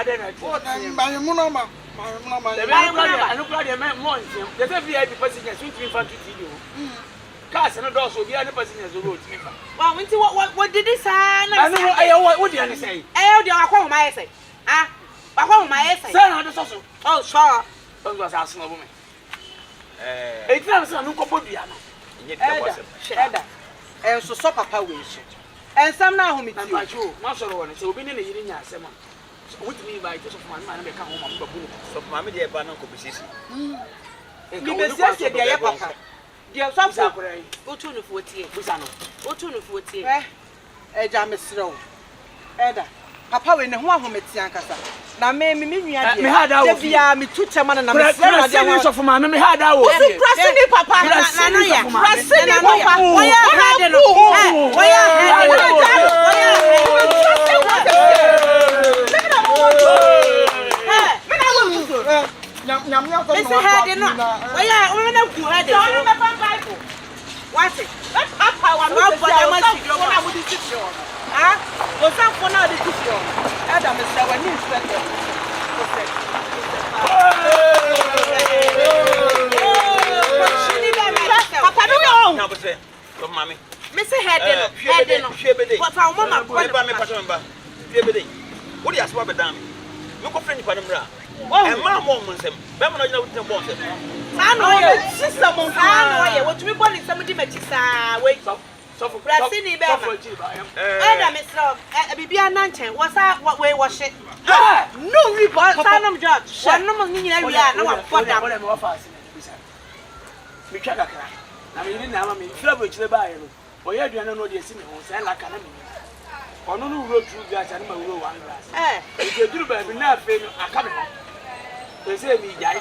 don't know. By your monoma. I look like a man once. There's a VIP person that's between fun to you. Cars and also be other person as a road. Well, what did this say? I know what do you say? I don't my essay. Ah, I my essay. Son, oh, sure. Don't was asking a woman. It's not a new Copobiano. Edda, and so papa wish. And some now whom it's you, Master one, so being in the evening, Sama. With me by just of my man, I come home. So, Mammy, dear Bannon composition. You be said, dear papa. Dear some sapper, go to the 40, go to the 40. Eh, jam is slow. Edda, papa, when the one who met Yankasa. Now, me had out via me to Chaman and I'm a series of my me had out. Pressing papa, pressing papa. Why are Mammy, Mr. Head, what our mama, what about me, Pasamba? What do you ask for, madame? Look at French Panamra. And my mom wants him. Bama, I know what they want him. I know, sister, I know what we want is somebody met his wait up. So for Brasini, Bama, Miss Love, Bibian Nanchen, what's that? What way was it? No report, Sanum Judge. One no more near no one for them. I mean, now I'm in trouble to the buyer. Or you don't know the same on like an enemy. Or no road through gas and my road one glass. If you do better, not fail, I come home. They say me, Jai.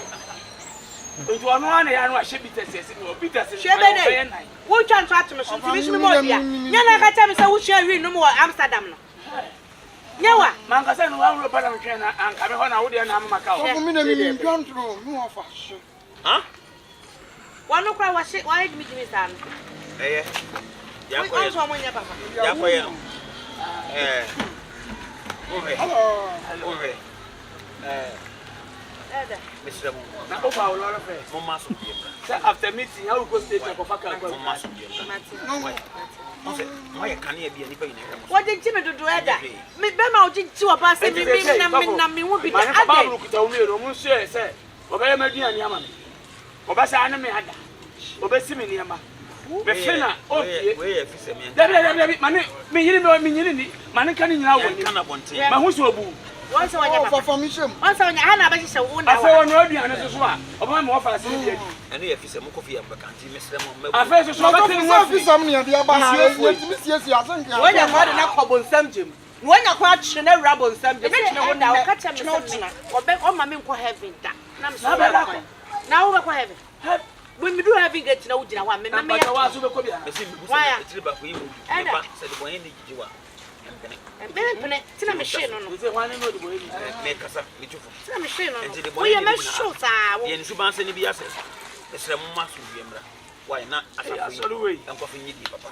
It was one and I should be tested or Peter. Who can try to wish me more? Yana had time, so we shall read no more Amsterdam. Yawa, Mancasan, one rope and train and come on out there and I'm a cow. Huh? One no cry was shit. Why did me give me some? Eh, Yeah, Mr. After meeting, I will go stay for what did Jimmy do? Me, Bema did 2 of us, and me would be said, Obey Yaman. Obasa anime ada. Obesi me niama. Me fena obi. Mane me yiri ni. Mane kan nyina wo ni. Ma hu so obu. Once on your performation. Once on your hand ba hye wo na. Afa wo no aduane so so a. Oba me wo fa ase bi. Ene ye fi se mo kofi am kan ti me sere mo. Afa so so ba tin wo fi sam ne dia ba sie asen kan. Wo ya kwa de na kwabo nsam jem. Wo nya kwa atwe na rabo nsam jem. Me wo da wo ka cha me se. Obe o ma me nko heaven da. Na me so. Na wo ba heaven. When we do having get to know one, me was over. Why? Said the boy in the Jua. And then it's a machine on the one and the way make us a machine on the boy. I'm sure, and Subans and the assets. It's a mass remember. Why not? I saw the way I'm coffee, papa.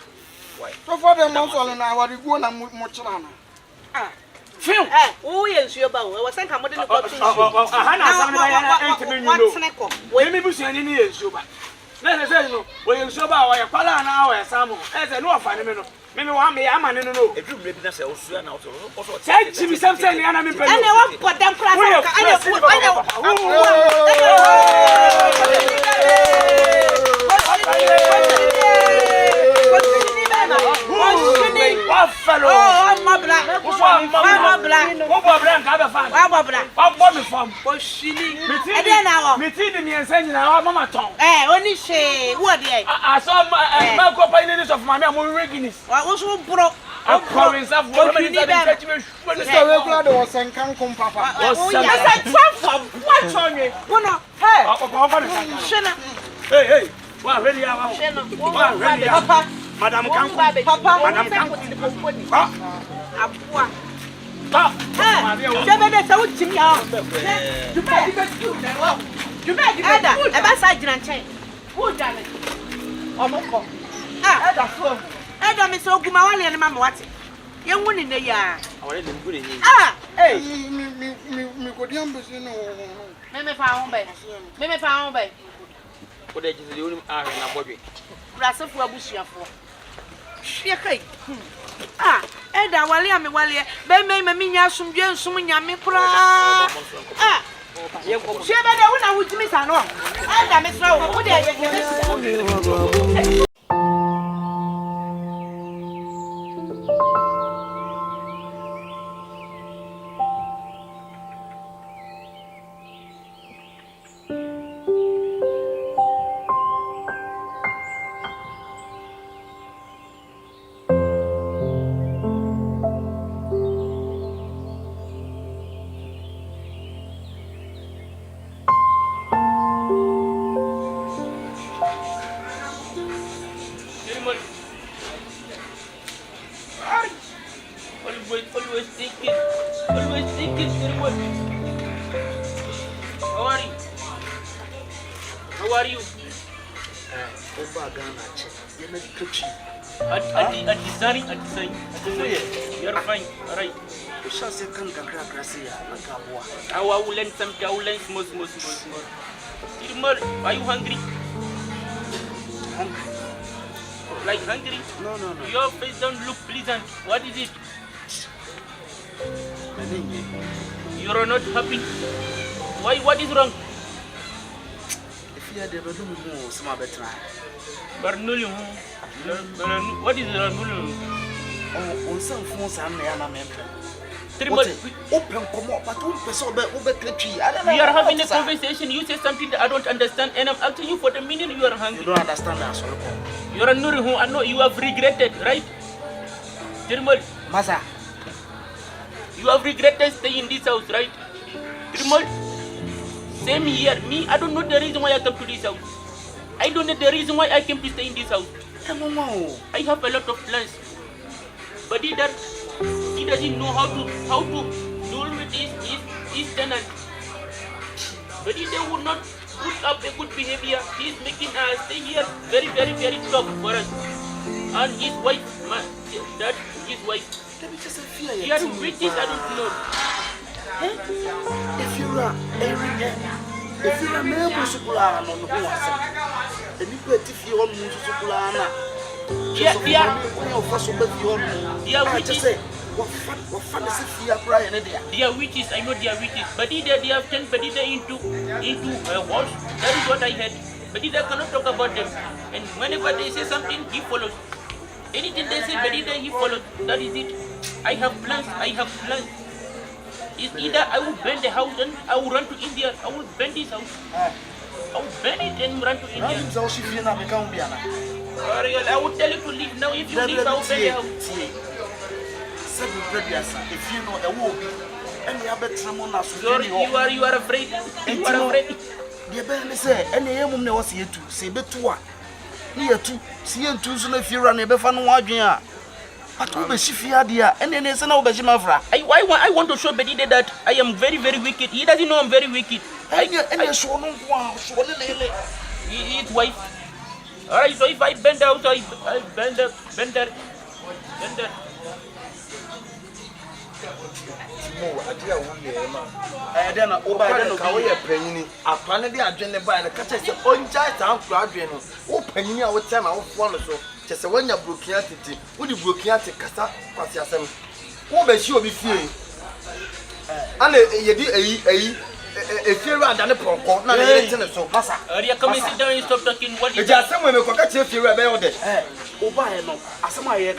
Why? So for the month and I was going to Mochana. Ah. Film. Oh, yes, you're about. I was saying, I'm not going to go to Let me push any news. Let us say, when you show about your pala and our Samu, as I know of an Me want me ama no. If you maybe na say osu na also. Say Jimmy something na me pay. Ane wa podam class ka Buffalo. Oh, mabla. Mama Tom. Only she. What the? I saw my company of my memory reginess. I was so broke. I'm calling some woman in the regular was and can come papa. Oh, yes, I watch on you. Hey, well, really, Papa. Madam Kanko, Papa, Madam Kanko, Eda wale ame wale be me nya sumdwe nsum nyame kura shebe de wona wutimi sa no eda me sra wo de ye How are you? You're fine, all right. I will learn some more. Are you hungry? Like hungry? No. Your face don't look pleasant. What is it? You're not happy. Why? What is wrong? Barnulu. What is Barnulu? On some phones and we are having a conversation. You say something that I don't understand, and I'm asking you for the meaning. You are hungry. You don't understand that. You are not who I know. You have regretted, right? Tirmal. Masa. You have regretted staying in this house, right? Tirmal. Same here. Me, I don't know the reason why I come to this house. I don't know the reason why I came to stay in this house. I have a lot of plans, but he doesn't know how to deal with his tenant. But he would not put up a good behavior. He is making us stay here very, very, very tough for us. And his wife, his wife. He has British, I don't know. If you're a man, they are witches, I know they are witches. But they have turned Badida into walls. That is what I heard. Badida cannot talk about them. And whenever they say something, he follows. Anything they say, Badida, he follows. That is it. I have plans. It's either I will burn the house and I will run to India. I will burn this house. I will burn it and run to India. I will tell you to leave now. If you leave, I will burn the house. If you know a woman, and you have a you are afraid. You are afraid. The baby say, and the woman was here to say, but to here to see you to soon if you run a befan wagon. But who be she dear, and then it's an obejimafra. I want to show Bedide that I am very, very wicked. He doesn't know I'm very wicked. I show no one, his wife. Alright, so if I bend out, I bend her. Then over the Kawaya penny, a panel, the agenda by the catcher, the own giant, I'm graduating. Oh, penny, I would tell my own one or so. Just when you're broken at it, would you broken at it? Cassa, Quasiasem. What may she be fearing? And if you're around the pronko, not a so, Massa. Area come sit down and stop talking. What is just someone who can catch if you're about it? Oh, buy no, as my head.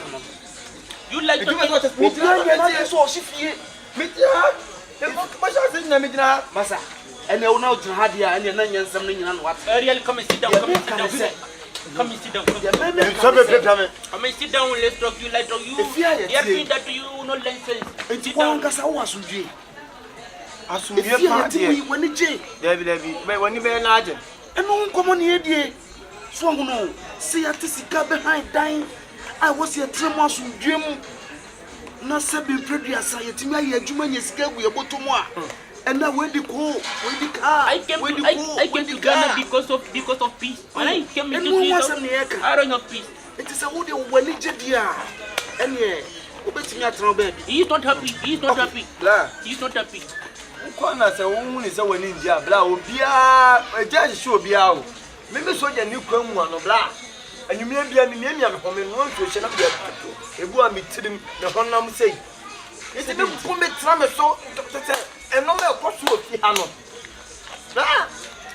You like to what is so she fear. Massa, and they will know Hadia and your name something and what? Ariel, come and sit down. Come and sit down. Come and sit down. Come and sit down. Let's talk. You like to you. If you are doing that to you, no license. It's one Casawa. As we are party when the J. David, when you be an agent. And no come on here, dear. So no, see a Tessica behind dying. I was here 3 months with Jim. Not seven previous society, my Juman is scared we are about to more. And now where the call, where the car, I came to Ghana because of peace. When I came to Ghana, I don't have peace. It is a wood when it's Jedia. And yeah, obey me at Robert. He is not happy. He is not happy. He is not happy. Corner say woman is a winning job, blah, be a judge should be out. Maybe so you new come one of blah. And you may be a millennium home in one to shut up your people. If me to them, the Honam say, it's a bit of so and no more cost to a piano.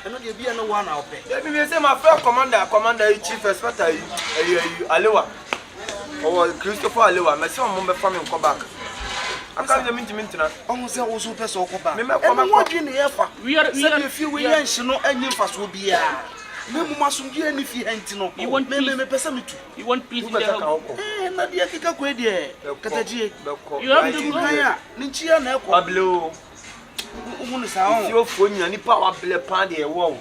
And not be no one out there. Let me say my first commander, chief, especially Aloha or Christopher Aloha, my son, Mumba family come back. I can't mean to mention almost also person come back. We are a few years, no, and fast will be. No must be any fee and no. You want me to you want peace in the house. Not yet, you have to hire Ninchia Pablo. Your phone, any power play party, wow.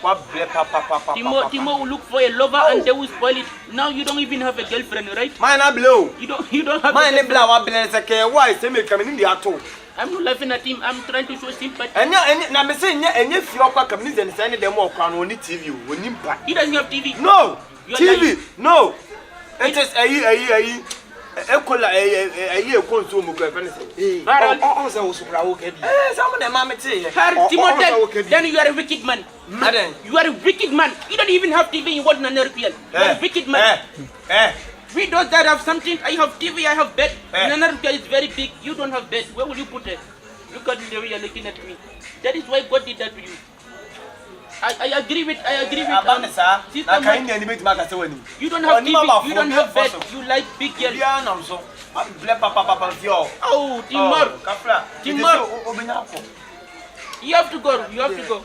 What papa? Timo will look for a lover and they will spoil it. Now you don't even have a girlfriend, right? Mine are blow. You don't have mine blow up in a why they may come in the auto. I'm not laughing at him, I'm trying to show sympathy. And I'm saying, and if you're coming and sending them more crown on the TV, when he doesn't have TV. No, TV, no. It is a year consume of anything. Some of them, Mamma, then you are a wicked man. You are a wicked man. You don't even have TV, you want another real. You are a wicked man. We those that have something, I have TV, I have bed. Another guy is very big, you don't have bed. Where will you put it? Look at the way you're looking at me. That is why God did that to you. I agree with you don't have TV, you don't have bed, you like big girls. Oh, Timor. You have to go, you have to go.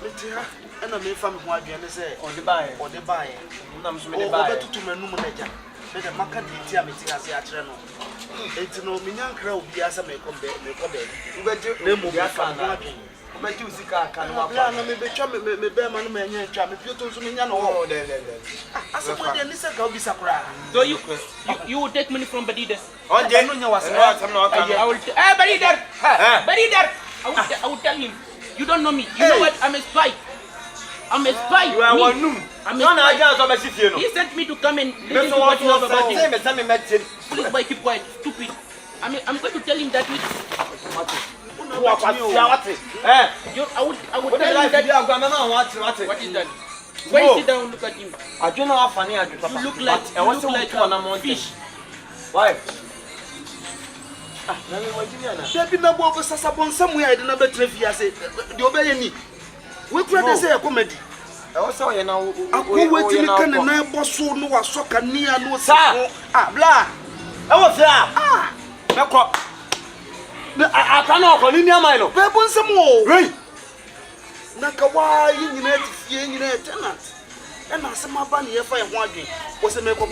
And I may find what you say, or the buy, or the buy. To my number. The market detail meeting as a channel. It's no minion crowd, be as a make of bed. You bet you move your family. But you see, I may be charming, may bear man, and charm if you told me. Oh, then. I said, well, then listen, go be surprised. So you will take money from Badida. Oh, Jen, you was I will. Badida. I will tell him. You don't know me. You know what? I'm a spy. I'm a spy. You are one noon. I'm not a He sent me to come and listen to what you have about him. Please, boy, keep quiet. Stupid. I'm going to tell him that with. I would tell him that. What is that? Why sit down? Look at him. I don't know how funny I do. You look like a fish. Why? There be no more Sasabon somewhere. I didn't know trivia. The obey me. We could say a comedy. Also, you know, I could wait till you can and I was so no soccer near no sir. Blah. I was there. I cannot call in your mind. There was some more. Right. Nakawa, you know, tenant. And I said, my bunny, if I want you, was a make of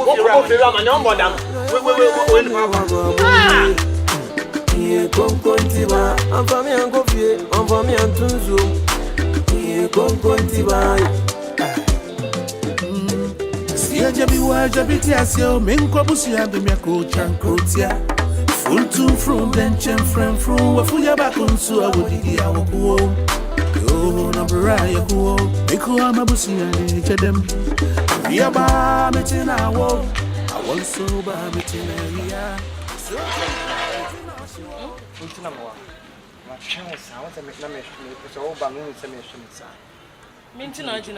Full from bench and friend from Wafuya back on so I would eat our pool. Oh, Nabraya go, Nicola Mabusia, them. We are by meeting our wall. I want so by meeting area. My chance, I want to make them it's all by me with some instruments. Mintina, you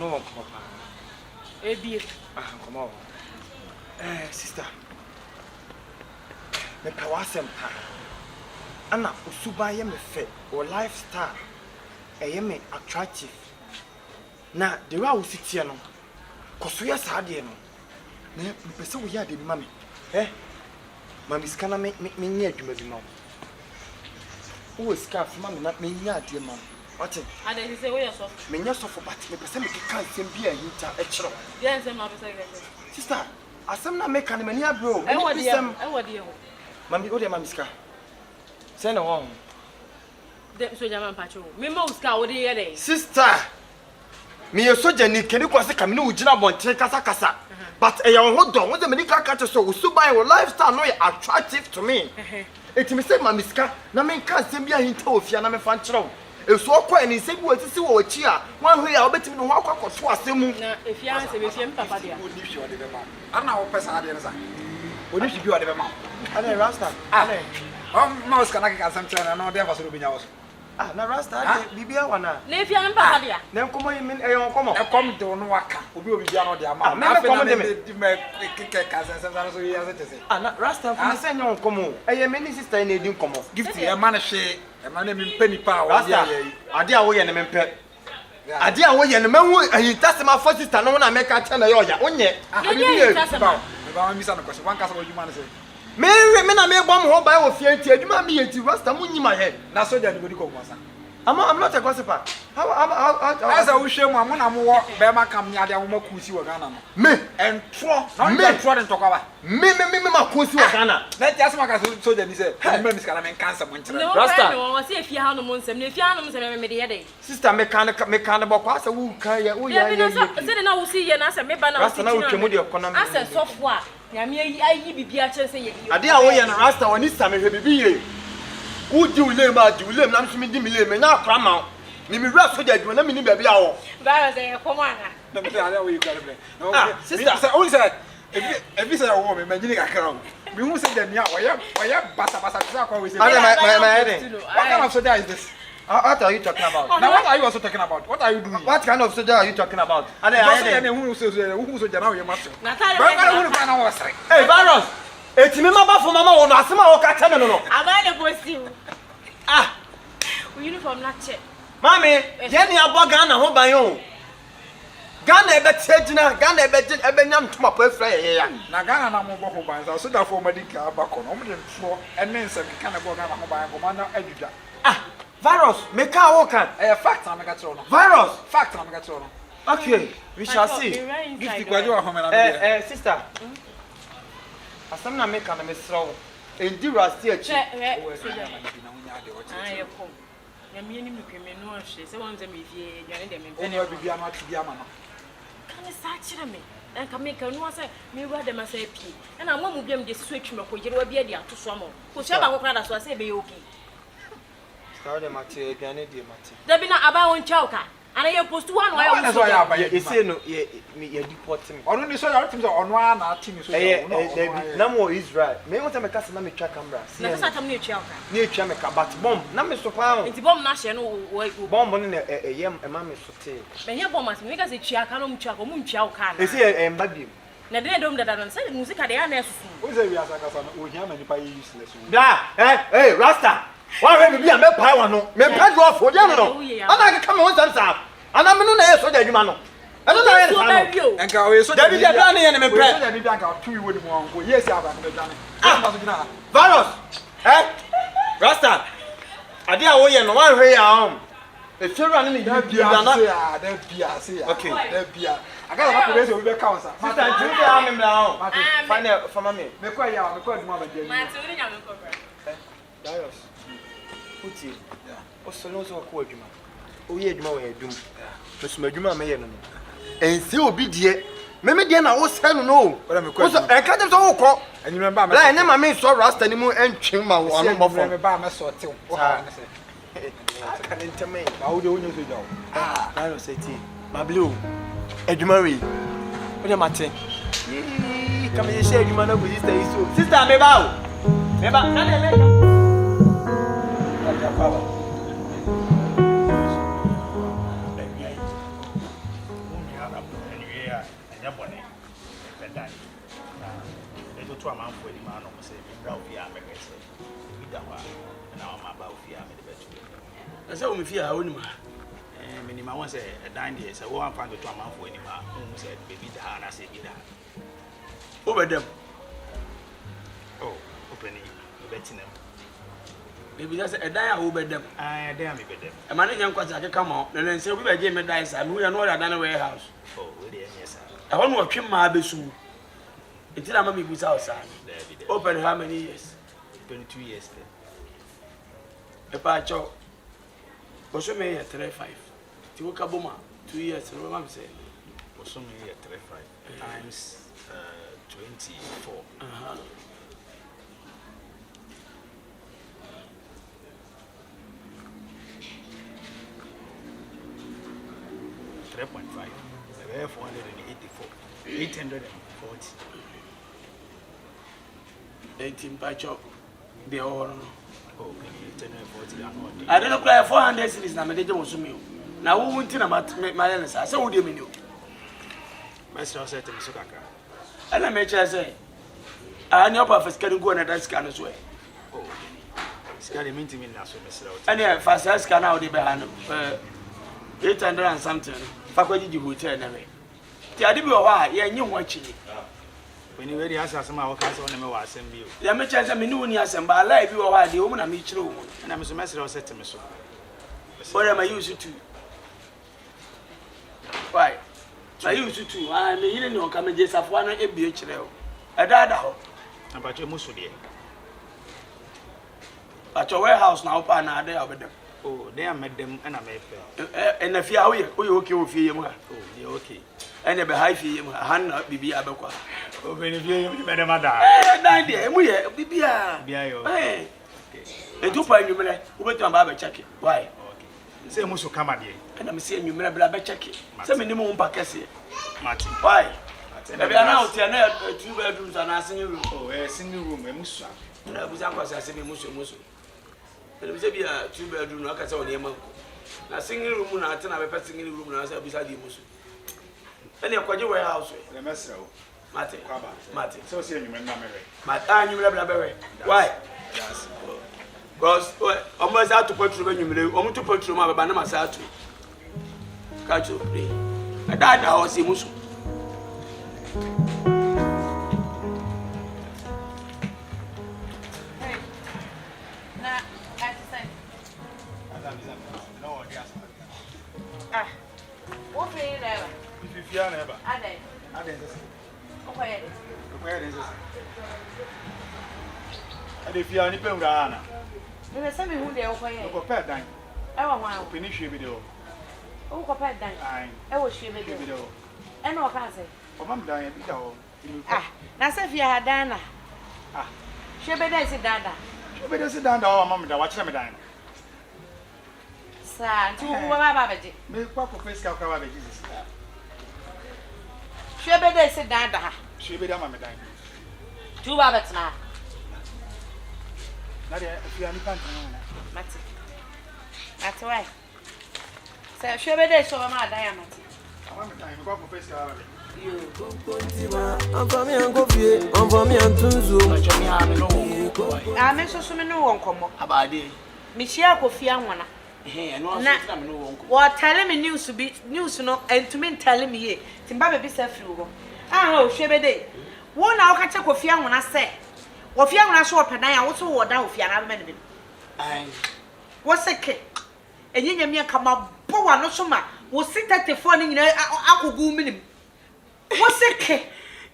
know what, Papa? A beer. Come on. Sister. Me pawasem pa. Ana usuba ye me fe or lifestyle. Ye me attractive. Na the way we sit here no. Koso ya saade no. Na me pese wo ya de mami. Mami skana me nya adwuma bi ma. Wo scarf mami na me nya ade ma. What? And then he say, "Where so?" Me nya so for but me pese me keka nsem bi ahinta e kiro. Yeah, nsem na pese. Sister, asem na me kan me nya bro. E wo dey. Mami, o dey mami ska. Say no one. Dem so jama mpacho. Me ma uska wo dey here. Sister, me ye soja ni keni kwase kam ni ugina bontre kasa. But e yan ho don, wo dey me ni kaka so usuban your lifestyle no attractive to me. Eti me say mami ska, na me kan sem bi ahinta ofia na me fa nkyerɛw. Esu okwa ni se bi watisi wo achi a, wan hwe ya obetimi no ho akwakoto asemu. Na efia se be fie papa dia. Oni hwe ode be ma. Ana wo pesa ade nsa. Oni hwe bi ode be ma. Ana rasta. Ma uska na kika sam tena na ode fa so do binya wo so. Na rasta bibia wana. Na efia me papa dia. Na nkomo yimin eyon komo. E kom do no waka. Obi bibia no de ama. Me komo de me kike kazen sam so yi ase tese. Na rasta fu se nyon komo. Eye me ni sister na edin komo. Gift e ma na hwe. E ma na me mpa nipa wo ya ye. Ade a wo ye ne me mpe. Ade a wo ye ne mahu ahintase ma for sister no na make acha na ye oya. Onye. Ye tase ma. Me ba mi sa no kwese. Wan kasa wo juma na se. Me na me bom ho bai wo fie nti adwuma me yeti rasta munyima he na soja ni bodi ko kwasa. I'm not a gossiper. How as a wish mu amuna mo wo be ma kam nya de awoma kusi wo Ghana no. Me entro na entro de ntokwa. Me ma kusi wo Ghana. Na ti asema ka soja ni se me miska na me cancer mo nkyere. Rasta wo se efia ha no mo nsem na efia ha no mo nsem me de ye de. Sister me kan bokwa asa wo kan ya wo ya ye. Se de na wo si ye na se me ba na wo si. Rasta na wo twemu de economy. Asa sofo a nyame ayi bibia kire se ye. Ade a wo ye na rasta woni same hwe bibi ye. Wo di ule ma di ule na mso me di mile me na akra ma. Me rap so dey na me ni baabi a wo. Ba say e komo ana. Na me say ade wo you got me. Sister say only say if say wo me manjini kakra wo. Me hu say dem ya oya basa say akwa we say. My head. What kind of soldier is this? What are you talking about? Now what are you also talking about? What are you doing? What kind of soldier are you talking about? Who soldier now you must. Hey, Virus. Etimi maba for mama wo no asema wo ka teme no no. Abane bosi. Uniform na che. Mami, ye ni abo Ghana ho ban yo. Ghana ebe tejina, Ghana ebe nyam tuma po efra ye ya. Na Ghana na mo bo ho ban so da for medical abako no mo de fo ene nsem ka na bo Ghana ho ban ko man na adwuda. Virus, make a walk at fact na make a throw no. Virus, fact na make a throw no. Okay, we shall see. Give the graduate home na sister. Asam na make am mesro. Endi rasti achi. Ya mi ni mkweme no ahwe se won ze me vie dwane de me. Eni obibi ama tibia ama no. Kan sa kire me. Enka me ka no say me wa de ma say pie. Na mo mu biam de so atwuma ko yire wa bia de ato so mo. Ko sha ba kokra da so say be okay. Start the mate dwane de mate. Da bi na aba won chauka. Ana ye post one wa ya so ya aba ye say no ye deport me. Onu ni so ya team so onu ana team so ya. Na mo Israel. Me want me kasa na me twa camera. Na kasa tam ne twa ka. Ne twa me ka but bomb na me so pa. Nti bomb na hye no bomb no na yem e ma me so te. Me ye bomb as me kasa twa ka no mu twa ko mu twa ka na. E say mba bi. Na de dom dada no say music de ya na susu. O say we asa kasa no o hia ma nipa yi useless. Da, hey Rasta. Why we be me pa wa no. Me pa do for dia no. Ana ka me won sam. Ana me no na ye so da adwuma no. Eno na ye no. Enka o ye so da bi da na ye ne me pre. So da bi anka tu yi woni mu anko. Yes aba me dwane. Ma so gina. Virus. Rasta. Ade a wo ye no wan hwe ya e fero ane ne bia na. Da bia se ya. Okay. Da bia. Aga na ko be se we be count sa. Sister, you dey am me now. Find for me. Me kwa ya, me kwa duma ba dia. Ma ti uri nya me ko bra. Virus. Puti. O solo so ko adwuma. O ye adwuma wo adwum. Mesuma adwuma me ye no. Ense obi die. Me die na wo se no no. Wo so e ka dem so wo ko. Enyime ba me. La ene ma me so rasta ni mu entwem ma wo anu bofo. Me ba me so tew. Wo ha ne se. Aka ne ntame. Ba wo de wo nyo so jawo. Virus eti. Ma blue. Adwuma we. Wo de mate. Come ye share adwuma na go sister iso. Sister me ba o. Me ba na de me. Eto to amanfo ni ma no mo se bra ofi a mekese. Bi da wa na o ma ba ofi a me de betu. Na se o me fi a oni ma. Me ni ma won se dan de se wo amfa to amanfo ni ma. Mo se bi da na se bi da. O bedem. Oh, openi betinam. Baby just a die over them. I damn me better. A man in young quack come on, and then say we were Jimmy Dice, and we are not at a warehouse. Oh, yes, I want to watch my besu. Until I'm a bit outside. Open how many years? 22 years. A patch of was me at 35. Tiwakabuma, 2 years, and I'm saying, was me at 35 times 24. 3.5. 484. 840. 18 patch up. The all. Oh, 840. I don't know 400 cities na me was me. Now who won't about my answer? I said, what do you mean? Master said to me, Sukaka. And I made sure say, I know Papa can go and that scan as well. Oh, scan mean to me now, so Mr. And yeah, fast scan out the behind 800 and something. Fakwaji di hotel na we. Ti ade bi o wa ye nyi ho achi. When you ready answer some our council na me wa asem bi o. Ya me chance me ni woni asem ba live bi o wa de o mu na me kire o. Na me so message o set me so. What am I used to? Why? I used to. Ah me yire ni o ka me je safo na e bi e kire o. E da da ho. Na ba che mu so de. Ba che warehouse na opa na ade obedem. Oh, they are madam and I may and if you are okay with you, oh, you're okay. And a high fee, hand up, be abaqua. Oh, when you madam, Nadia, we are Bia. And 2 point you may wait on Baba check it. Why? Say, Musso come at you, and I'm seeing you may have check it. Some minimum packets. Martin, why? I are now 2 bedrooms and a single room. Oh, a single room, a musa. And I was asking Musso. There was a 2 bedroom, like I saw the Yamako. A single room, I turn up a single room, and I said, beside you, Musu. And you're quite a warehouse, the master, Martin, so see you, my time, you will. Why? Because almost out to put through when you almost to put through my banana satu. Catch you, play. I died the house, Musu. What do you never? If you are never, I didn't. Okay. And if you are nipping Ghana, you will send me who they are for you. Pet dine. I want to finish your video. Oh, pet dine. I will share video. And no can say. Oh, Mam dying. Ah, that's if you had Dana. Ah, she better sit down. She better sit down. Oh, Mam, watch them dying. Sir, to Babaji. Make Papa face cover Jesus. She better sit down. She better Mamma dying. 2 Babbits now. Nadia, if you are not Matty. That's why. Sir, she better show my diamond. I'm dying. Papa face cover. I'm from Yankofie, I'm from Yantunzo. I'm so many no come about it. Michelle Kofia one. What telling me news to be news no and to me telling me here. Timbabe be self through. Ah, oh, Shebede. One hour catch a coffee when I say. What young I saw per night, I also wore down with your man. What's a kid? And you come up, Boa no so much. Will sit at the phone in I could go minimum. What's a kid?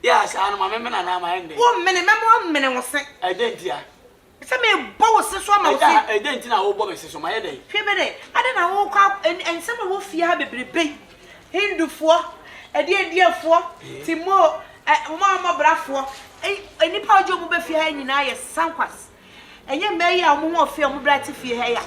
Yes, I'm a man and I'm a 1 minute was sent. I did, yeah. Some boss is one of I didn't know what is on my head. I didn't woke up and some will fear baby. Hindu for a dear for Timo, Mamma Brafo, any power job will be fear in I some quas. And you may have more film bright to fear here.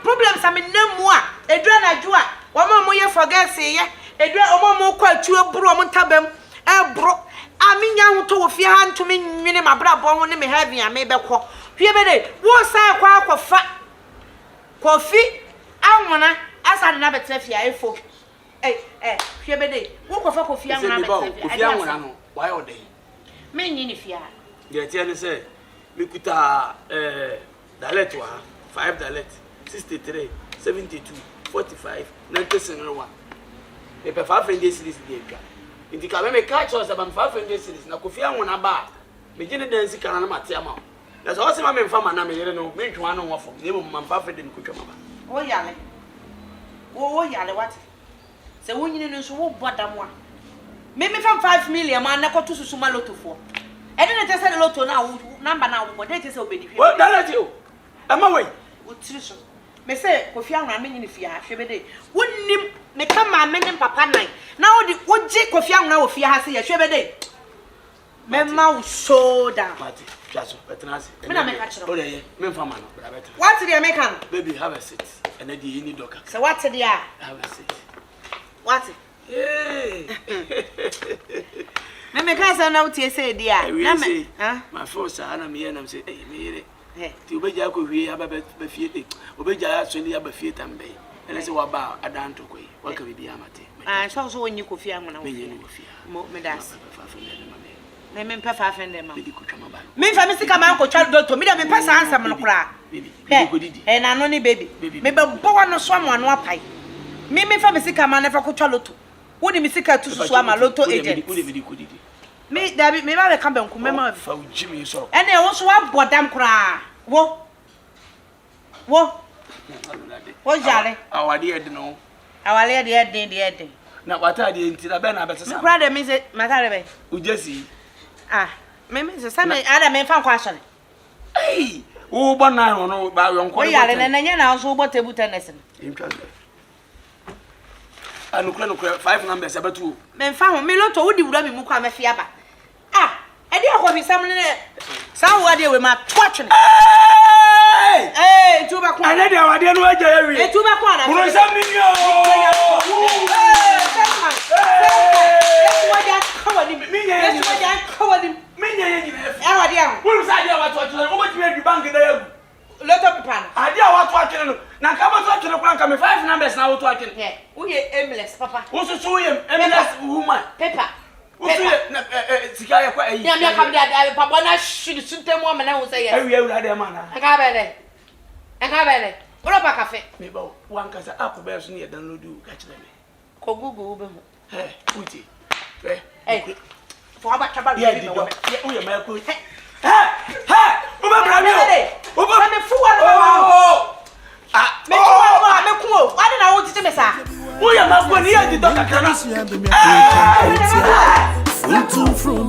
Problems I mean no more. A drana jua, 1 more year for gas here, a drama more quite to a brom tabem, a bro. I mean, young to fear hand to me, minima brabo, and me having a maybe call. Piebede, what's that quack fat coffee? I wanna as another tefia for Piebede, what of a coffee? I want why are they? Me nyini fia. Ye tie ne say me kuta dialect wa 5 dialect 63 72 45 97 me pe 500 series dey twa. Inti ka me catch us about 500 series na Kofi Anwona ba. Me gine dance kana na mate ama. Na so se ma me mfa ma na me yere no me ntwa no wofo. Ne mo ma 500 ko twa ma ba. Wo yale. Wo yale what? Se wo nyine no so wo bodam a. Me fam 5 million man na ko to susu ma lotto fo. E dey na tese lotto na number na wo dey tese obedi fi. Wo dalati o. Ama we. Wo tiri so. Me say Kofi Anwona me nyine fia hwe be dey. Wonnim me ka ma me ne papa nan. Na wo di wo je Kofi Anwona wo fia ha se ye hwe be dey. Me ma wo soda. Mati, jaso, betenasi. Me na me ka chiro. O dey ye, me mfa ma no, bra better. What did you make am? Baby, have a seat. And then you need doka. So what did you? Have a seat. What? Hey. Me ka say na utie say dia. Na me. My first ana me na me say, "Eh, me yere." Ti obeja ko hwie aba be fie e. Obeja so ni aba fie tambe. Ele say wa ba adanto koi. Wa ka bibi amate. So wonni Kofi Anwona. Me yere Kofi. Me das. Me me pa 500 ma. Baby ko twama ba. Me fa me sika man ko twa doctor. Me da me pesa ansam no kra. Baby, ko didi. Na no ni baby. Me be bo wa no so am ano apai. Me fa me sika man na fa ko twa lotto. Wo ni me sika tu susu ama lotto agent. Ko didi. Me da me ba be ka banku me ma fa ujimi so. Ene wo so wa bodam kra. Wo jale. Awade ed no. Awale de ed. Na wata de ntira be na betesa. Me kra de me se matare be. Ujesi. Me se sa me ada me fa kwa so. Ei, wo bo na no ba yonko. Wo yale na nya na so bo table tennis. Intwa. Anukura 5 numbers abatu. Me fa ho me lotto wo di wura me mu kwa me fia ba. E di akwa bi sam ne sa wo ade we ma twatwe. Tuba kwa. Ane de awade no aja yawi. Tuba kwa na. Bro sam ni yo. Awade am. Wo sa dia watu atwe no obetime adu bank da yagu. Lotto pipa. Adia watu atwe no. Na ka watu atwe kwa nka me 5 numbers na watu atwe. Wo ye aimless papa. Wo so so ye aimless woman. Paper. Na sika ya kwa ayi. Ya me kam dia papa na shiri suntem wo me na wo say yes. Awi awura de mana. Aka bele. Wo pa cafe. Me ba wan kasa app be so ne download ka kire me. Ko Google wo be ho. Uti. For about trouble. Yeah, you are my coach. Oba Bramio. Oba me fu wa no. Me ku me ku. Why na wo tite me sa? Wo ya ma ko ni ya di doctor kana. From